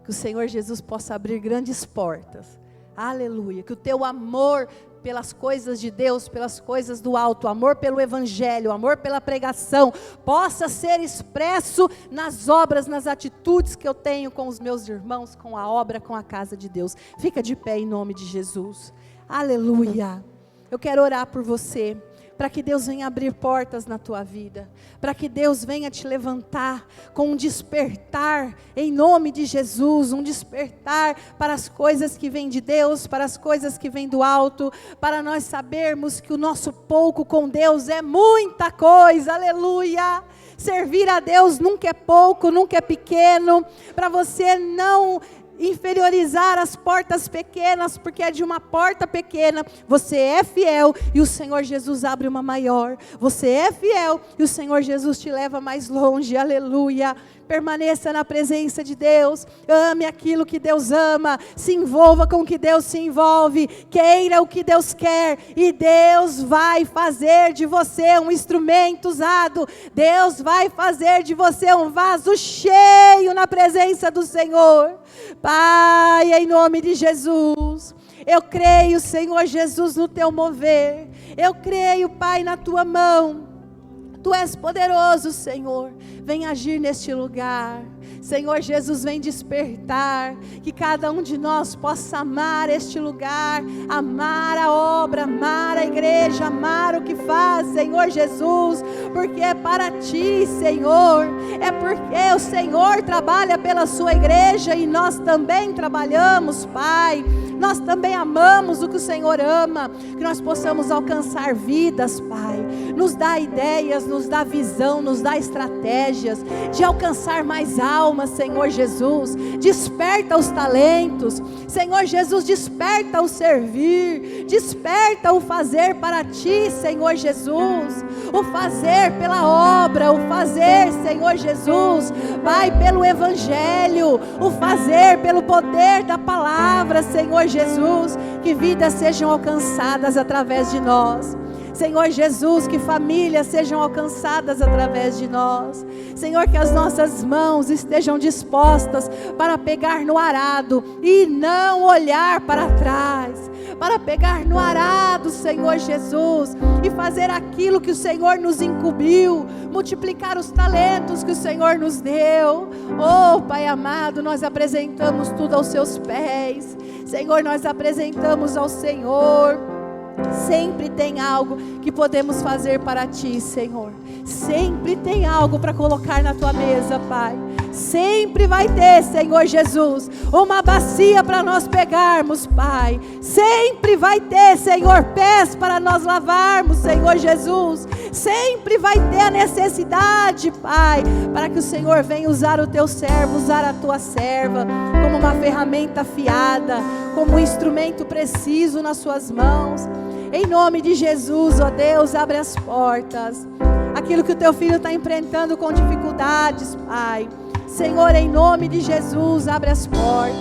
S1: Que o Senhor Jesus possa abrir grandes portas. Aleluia. Que o teu amor pelas coisas de Deus, pelas coisas do alto, amor pelo evangelho, amor pela pregação, possa ser expresso nas obras, nas atitudes que eu tenho com os meus irmãos, com a obra, com a casa de Deus. Fica de pé em nome de Jesus. Aleluia. Eu quero orar por você, para que Deus venha abrir portas na tua vida, para que Deus venha te levantar com um despertar, em nome de Jesus, um despertar para as coisas que vêm de Deus, para as coisas que vêm do alto, para nós sabermos que o nosso pouco com Deus é muita coisa, aleluia. Servir a Deus nunca é pouco, nunca é pequeno, para você não inferiorizar as portas pequenas, porque é de uma porta pequena, você é fiel e o Senhor Jesus abre uma maior. Você é fiel e o Senhor Jesus te leva mais longe, aleluia. Permaneça na presença de Deus, ame aquilo que Deus ama, se envolva com o que Deus se envolve, queira o que Deus quer, e Deus vai fazer de você um instrumento usado, Deus vai fazer de você um vaso cheio na presença do Senhor. Pai, em nome de Jesus, eu creio, Senhor Jesus, no teu mover, eu creio, Pai, na tua mão. Tu és poderoso, Senhor, vem agir neste lugar. Senhor Jesus, vem despertar, que cada um de nós possa amar este lugar, amar a obra, amar a igreja, amar o que faz, Senhor Jesus, porque é para Ti, Senhor, é porque o Senhor trabalha pela Sua igreja e nós também trabalhamos, Pai. Nós também amamos o que o Senhor ama, que nós possamos alcançar vidas, Pai. Nos dá ideias, nos dá visão, nos dá estratégias de alcançar mais almas, Senhor Jesus. Desperta os talentos, Senhor Jesus, desperta o servir, desperta o fazer para Ti, Senhor Jesus. O fazer pela obra, o fazer, Senhor Jesus, Pai, pelo Evangelho, o fazer pelo poder da palavra, Senhor Jesus, que vidas sejam alcançadas através de nós. Senhor Jesus, que famílias sejam alcançadas através de nós. Senhor, que as nossas mãos estejam dispostas para pegar no arado e não olhar para trás. Para pegar no arado, Senhor Jesus, e fazer aquilo que o Senhor nos incumbiu, multiplicar os talentos que o Senhor nos deu. Oh, Pai amado, nós apresentamos tudo aos Seus pés. Senhor, nós apresentamos ao Senhor. Sempre tem algo que podemos fazer para Ti, Senhor. Sempre tem algo para colocar na Tua mesa, Pai. Sempre vai ter, Senhor Jesus, uma bacia para nós pegarmos, Pai. Sempre vai ter, Senhor, pés para nós lavarmos, Senhor Jesus. Sempre vai ter a necessidade, Pai, para que o Senhor venha usar o Teu servo, usar a Tua serva como uma ferramenta afiada, como um instrumento preciso nas Suas mãos. Em nome de Jesus, ó Deus, abre as portas. Aquilo que o Teu filho está enfrentando com dificuldades, Pai. Senhor, em nome de Jesus, abre as portas.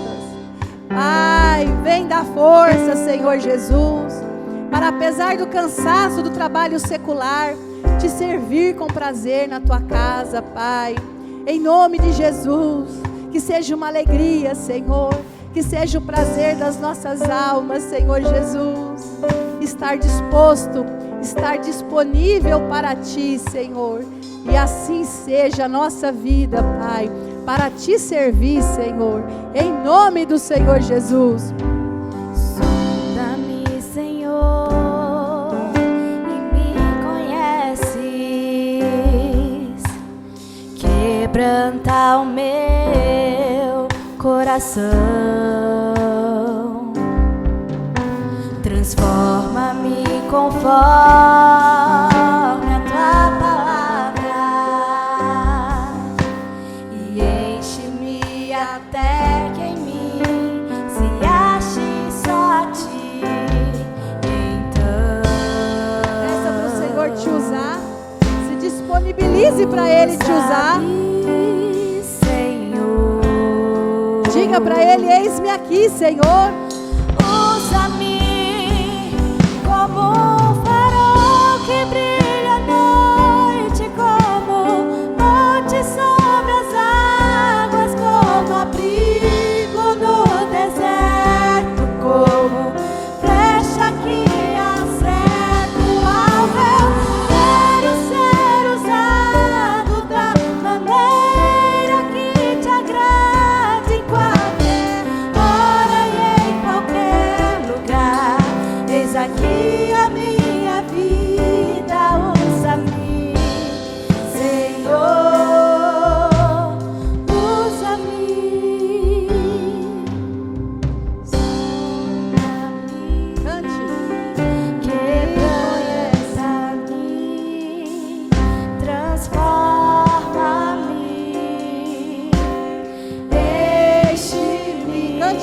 S1: Pai, vem dar força, Senhor Jesus, para, apesar do cansaço do trabalho secular, Te servir com prazer na Tua casa, Pai. Em nome de Jesus, que seja uma alegria, Senhor, que seja o prazer das nossas almas, Senhor Jesus. Estar disposto, estar disponível para Ti, Senhor. E assim seja a nossa vida, Pai, para Te servir, Senhor. Em nome do Senhor Jesus.
S2: Sonda-me, Senhor, e me conheces. Quebranta o meu coração. Transforma-me conforme a Tua palavra e enche-me até que em mim se ache só a Ti. Então
S1: Peça para o Senhor te usar. Se disponibilize para Ele te usar.
S2: Senhor,
S1: Diga para Ele: eis-me aqui, Senhor.
S2: usa-me como um farol que brilha à noite, como monte sobre as águas, como abrigo no deserto, como flecha que acerta o alvo. Quero ser usado da maneira que Te agrade, em qualquer hora e em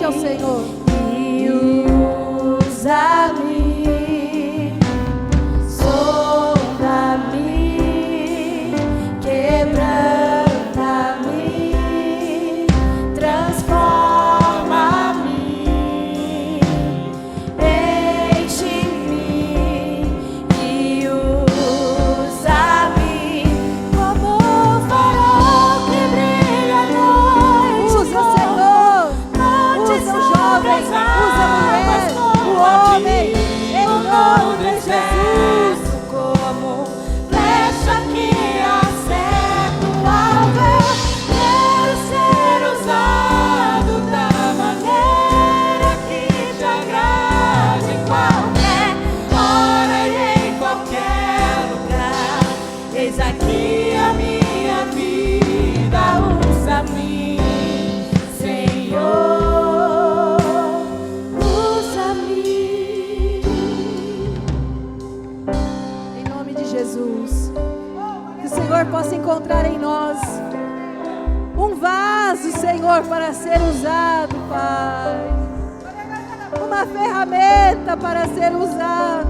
S1: ao Senhor.
S2: E usa-me, sonda-me, quebranta-me, transforma-me, enche-me e usa-me como um farol que brilha à noite.
S1: Usa, Senhor. Usa o jovem, usa a mulher, o homem, em nome de Jesus.
S2: Como flecha que acerta o alvo, quero ser usado da maneira que te agrade em qualquer hora e em qualquer lugar. Eis aqui a minha vida, usa-me, Senhor, usa-me.
S1: Em nome de Jesus. Que o Senhor possa encontrar em nós um vaso, Senhor, para ser usado, Pai. Uma ferramenta para ser usada.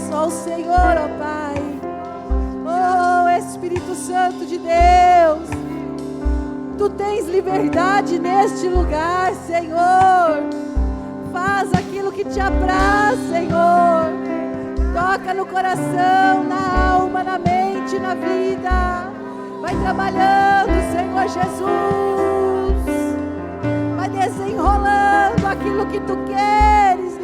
S1: Só o Senhor, ó Pai. Oh, Espírito Santo de Deus, Tu tens liberdade neste lugar, Senhor. Faz aquilo que te apraz, Senhor. Toca no coração, na alma, na mente, na vida. Vai trabalhando, Senhor Jesus. Vai desenrolando aquilo que Tu queres.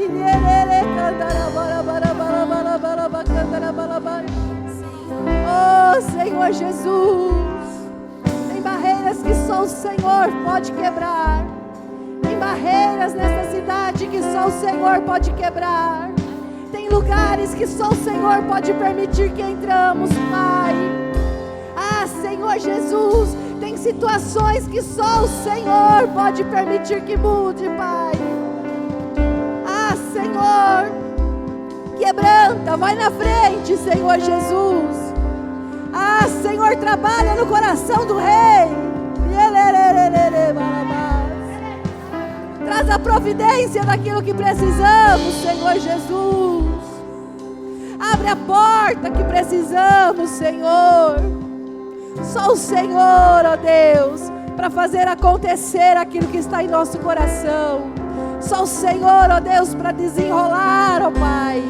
S1: Oh, Senhor Jesus, tem barreiras que só o Senhor pode quebrar. Tem barreiras nessa cidade que só o Senhor pode quebrar. Tem lugares que só o Senhor pode permitir que entramos, Pai. Ah, Senhor Jesus, tem situações que só o Senhor pode permitir que mude, Pai. Ah, Senhor, quebranta, vai na frente, Senhor Jesus. Ah, Senhor, trabalha no coração do rei. Traz a providência daquilo que precisamos, Senhor Jesus. Abre a porta que precisamos, Senhor. Só o Senhor, ó Deus, para fazer acontecer aquilo que está em nosso coração. Só o Senhor, ó Deus, para desenrolar, ó Pai.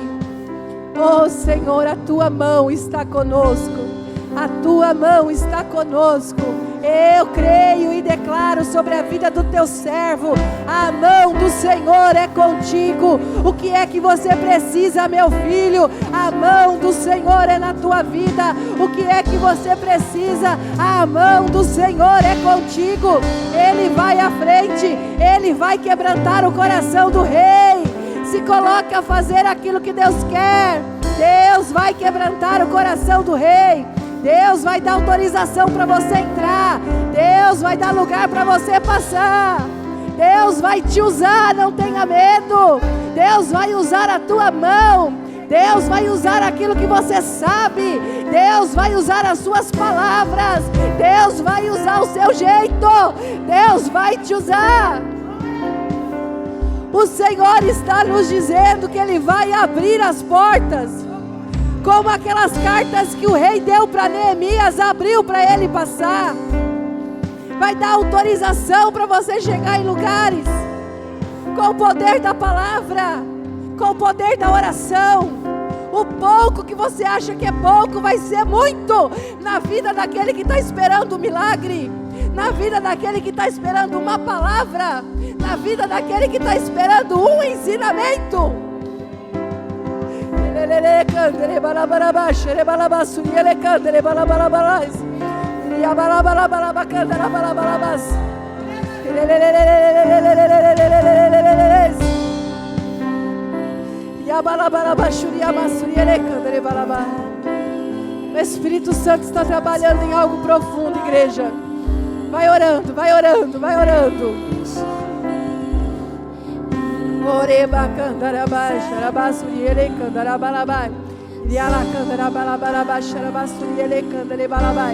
S1: Oh, Senhor, a Tua mão está conosco. A Tua mão está conosco. Eu creio e declaro sobre a vida do Teu servo: a mão do Senhor é contigo. O que é que você precisa, meu filho? A mão do Senhor é na tua vida. O que é que você precisa? A mão do Senhor é contigo. Ele vai à frente, Ele vai quebrantar o coração do rei. Se coloque a fazer aquilo que Deus quer. Deus vai quebrantar o coração do rei. Deus vai dar autorização para você entrar. Deus vai dar lugar para você passar. Deus vai te usar, não tenha medo. Deus vai usar a tua mão. Deus vai usar aquilo que você sabe. Deus vai usar as suas palavras. Deus vai usar o seu jeito. Deus vai te usar. O Senhor está nos dizendo que Ele vai abrir as portas. Como aquelas cartas que o rei deu para Neemias, abriu para ele passar. Vai dar autorização para você chegar em lugares. Com o poder da palavra, com o poder da oração. O pouco que você acha que é pouco vai ser muito na vida daquele que está esperando um milagre. Na vida daquele que está esperando uma palavra. Na vida daquele que está esperando um ensinamento. O Espírito Santo está trabalhando em algo profundo, igreja. Vai orando, vai orando, vai orando. Oreba candaraba, xarabasuri ele candarabalaba. Yala candarabalaba, xarabasuri ele candarabalaba.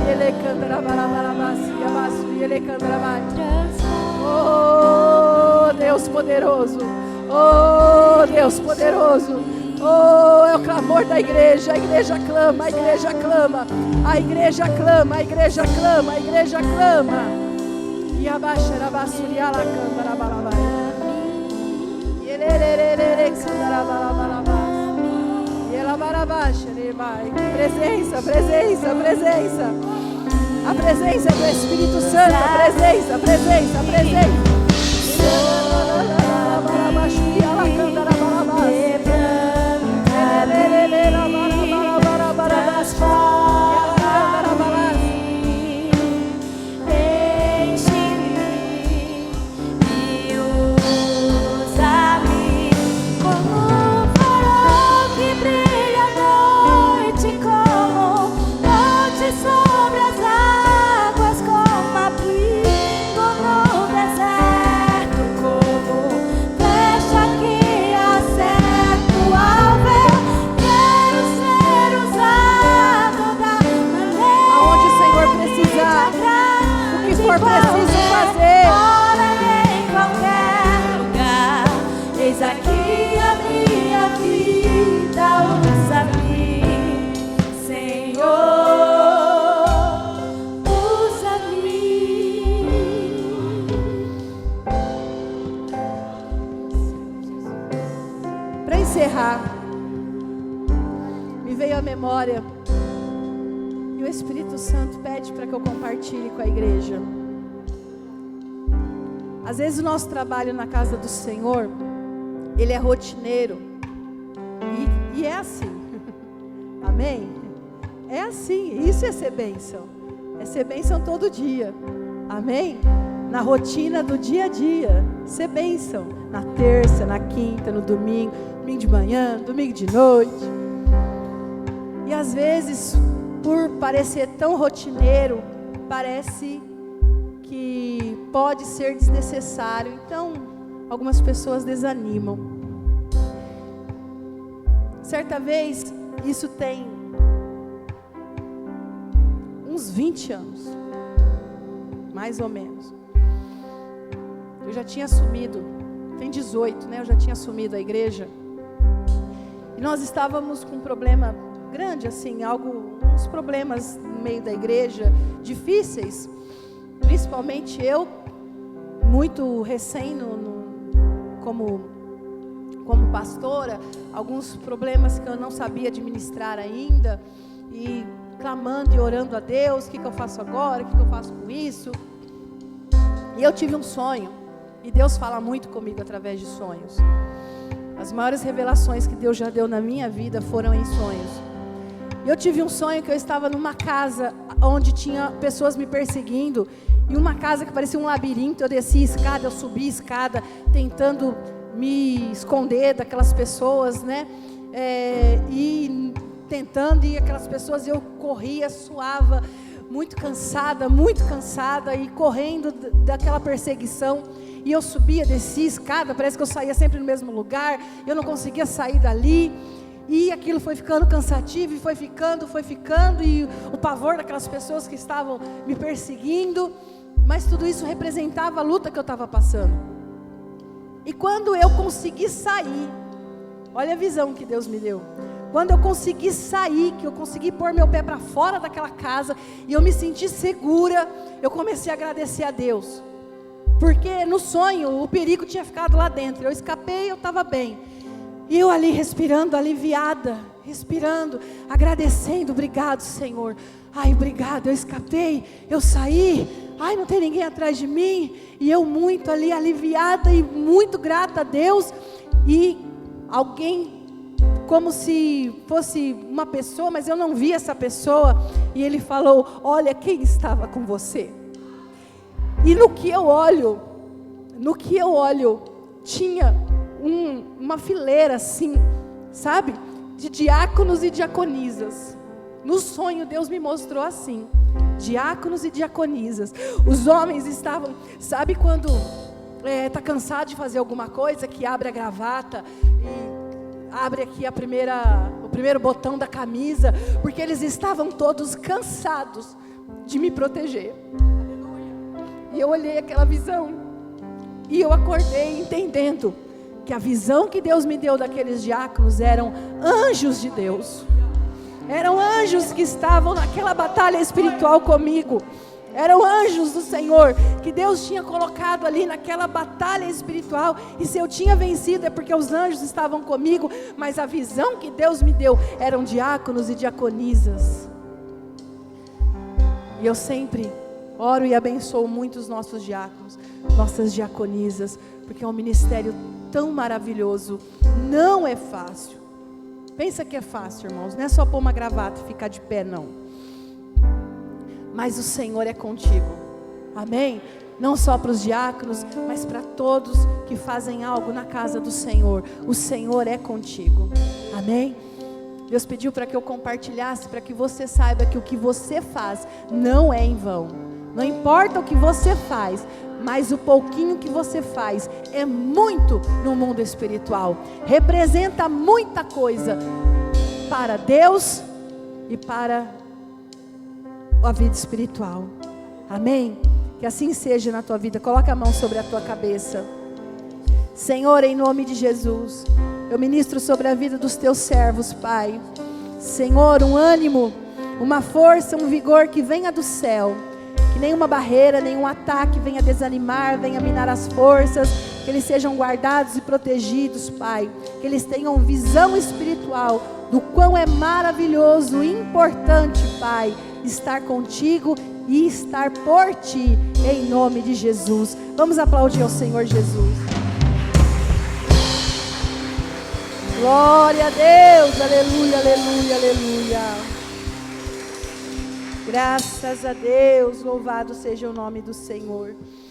S1: Ele candarabalaba, xarabasuri ele candaraba. Oh, Deus poderoso. Oh, Deus poderoso. Oh, é o clamor da igreja. A igreja clama, a igreja clama. A igreja clama, a igreja clama, a igreja clama. E abaixa a basuri ala candarabalaba. Presença, presença, presença. A presença do Espírito Santo. A presença, presença, presença. Me veio à memória e o Espírito Santo pede para que eu compartilhe com a igreja. Às vezes o nosso trabalho na casa do Senhor, ele é rotineiro e é assim. Amém? É assim, isso é ser bênção. É ser bênção todo dia. Amém? Na rotina do dia a dia, ser bênção. Na terça, na quinta, no domingo, domingo de manhã, domingo de noite. E às vezes, por parecer tão rotineiro, parece que pode ser desnecessário. Então, algumas pessoas desanimam. Certa vez, isso tem uns 20 anos, mais ou menos. Eu já tinha assumido, tem 18, né? Eu já tinha assumido a igreja. E nós estávamos com um problema grande, assim, uns problemas no meio da igreja, difíceis. Principalmente eu, muito recém como pastora, alguns problemas que eu não sabia administrar ainda. E clamando e orando a Deus, o que eu faço agora, o que eu faço com isso. E eu tive um sonho. E Deus fala muito comigo através de sonhos. As maiores revelações que Deus já deu na minha vida foram em sonhos. E eu tive um sonho que eu estava numa casa onde tinha pessoas me perseguindo. E uma casa que parecia um labirinto. Eu descia escada, eu subia escada, tentando me esconder daquelas pessoas, né? E aquelas pessoas, eu corria, suava, muito cansada e correndo daquela perseguição. E eu subia, descia escada, parece que eu saía sempre no mesmo lugar, eu não conseguia sair dali. E aquilo foi ficando cansativo, e foi ficando, e o pavor daquelas pessoas que estavam me perseguindo. Mas tudo isso representava a luta que eu estava passando. E quando eu consegui sair, olha a visão que Deus me deu. Quando eu consegui sair, que eu consegui pôr meu pé para fora daquela casa, e eu me senti segura, eu comecei a agradecer a Deus. Porque no sonho, o perigo tinha ficado lá dentro. Eu escapei, eu estava bem. E eu ali respirando, aliviada, agradecendo. Obrigado, Senhor. Ai, obrigado, eu escapei, eu saí. Ai, não tem ninguém atrás de mim. E eu muito ali aliviada e muito grata a Deus. E alguém, como se fosse uma pessoa, mas eu não vi essa pessoa. E ele falou: olha quem estava com você. E no que eu olho, tinha uma fileira assim, sabe? De diáconos e diaconisas. No sonho Deus me mostrou assim, diáconos e diaconisas. Os homens estavam, sabe quando está cansado de fazer alguma coisa, que abre a gravata e abre aqui o primeiro botão da camisa, porque eles estavam todos cansados de me proteger. E eu olhei aquela visão e eu acordei entendendo que a visão que Deus me deu daqueles diáconos eram anjos de Deus. Eram anjos que estavam naquela batalha espiritual comigo. Eram anjos do Senhor que Deus tinha colocado ali naquela batalha espiritual. E se eu tinha vencido é porque os anjos estavam comigo. Mas a visão que Deus me deu eram diáconos e diaconisas. E eu sempre oro e abençoo muito os nossos diáconos, nossas diaconisas, porque é um ministério tão maravilhoso. Não é fácil. Pensa que é fácil, irmãos. Não é só pôr uma gravata e ficar de pé, não. Mas o Senhor é contigo. Amém? Não só para os diáconos, mas para todos que fazem algo na casa do Senhor. O Senhor é contigo. Amém? Deus pediu para que eu compartilhasse, para que você saiba que o que você faz não é em vão. Não importa o que você faz, mas o pouquinho que você faz é muito no mundo espiritual. Representa muita coisa para Deus e para a vida espiritual. Amém? Que assim seja na tua vida. Coloca a mão sobre a tua cabeça. Senhor, em nome de Jesus, eu ministro sobre a vida dos teus servos, Pai. Senhor, um ânimo, uma força, um vigor que venha do céu. Que nenhuma barreira, nenhum ataque venha desanimar, venha minar as forças. Que eles sejam guardados e protegidos, Pai. Que eles tenham visão espiritual do quão é maravilhoso e importante, Pai, estar contigo e estar por ti, em nome de Jesus. Vamos aplaudir ao Senhor Jesus. Glória a Deus, aleluia, aleluia, aleluia. Graças a Deus, louvado seja o nome do Senhor.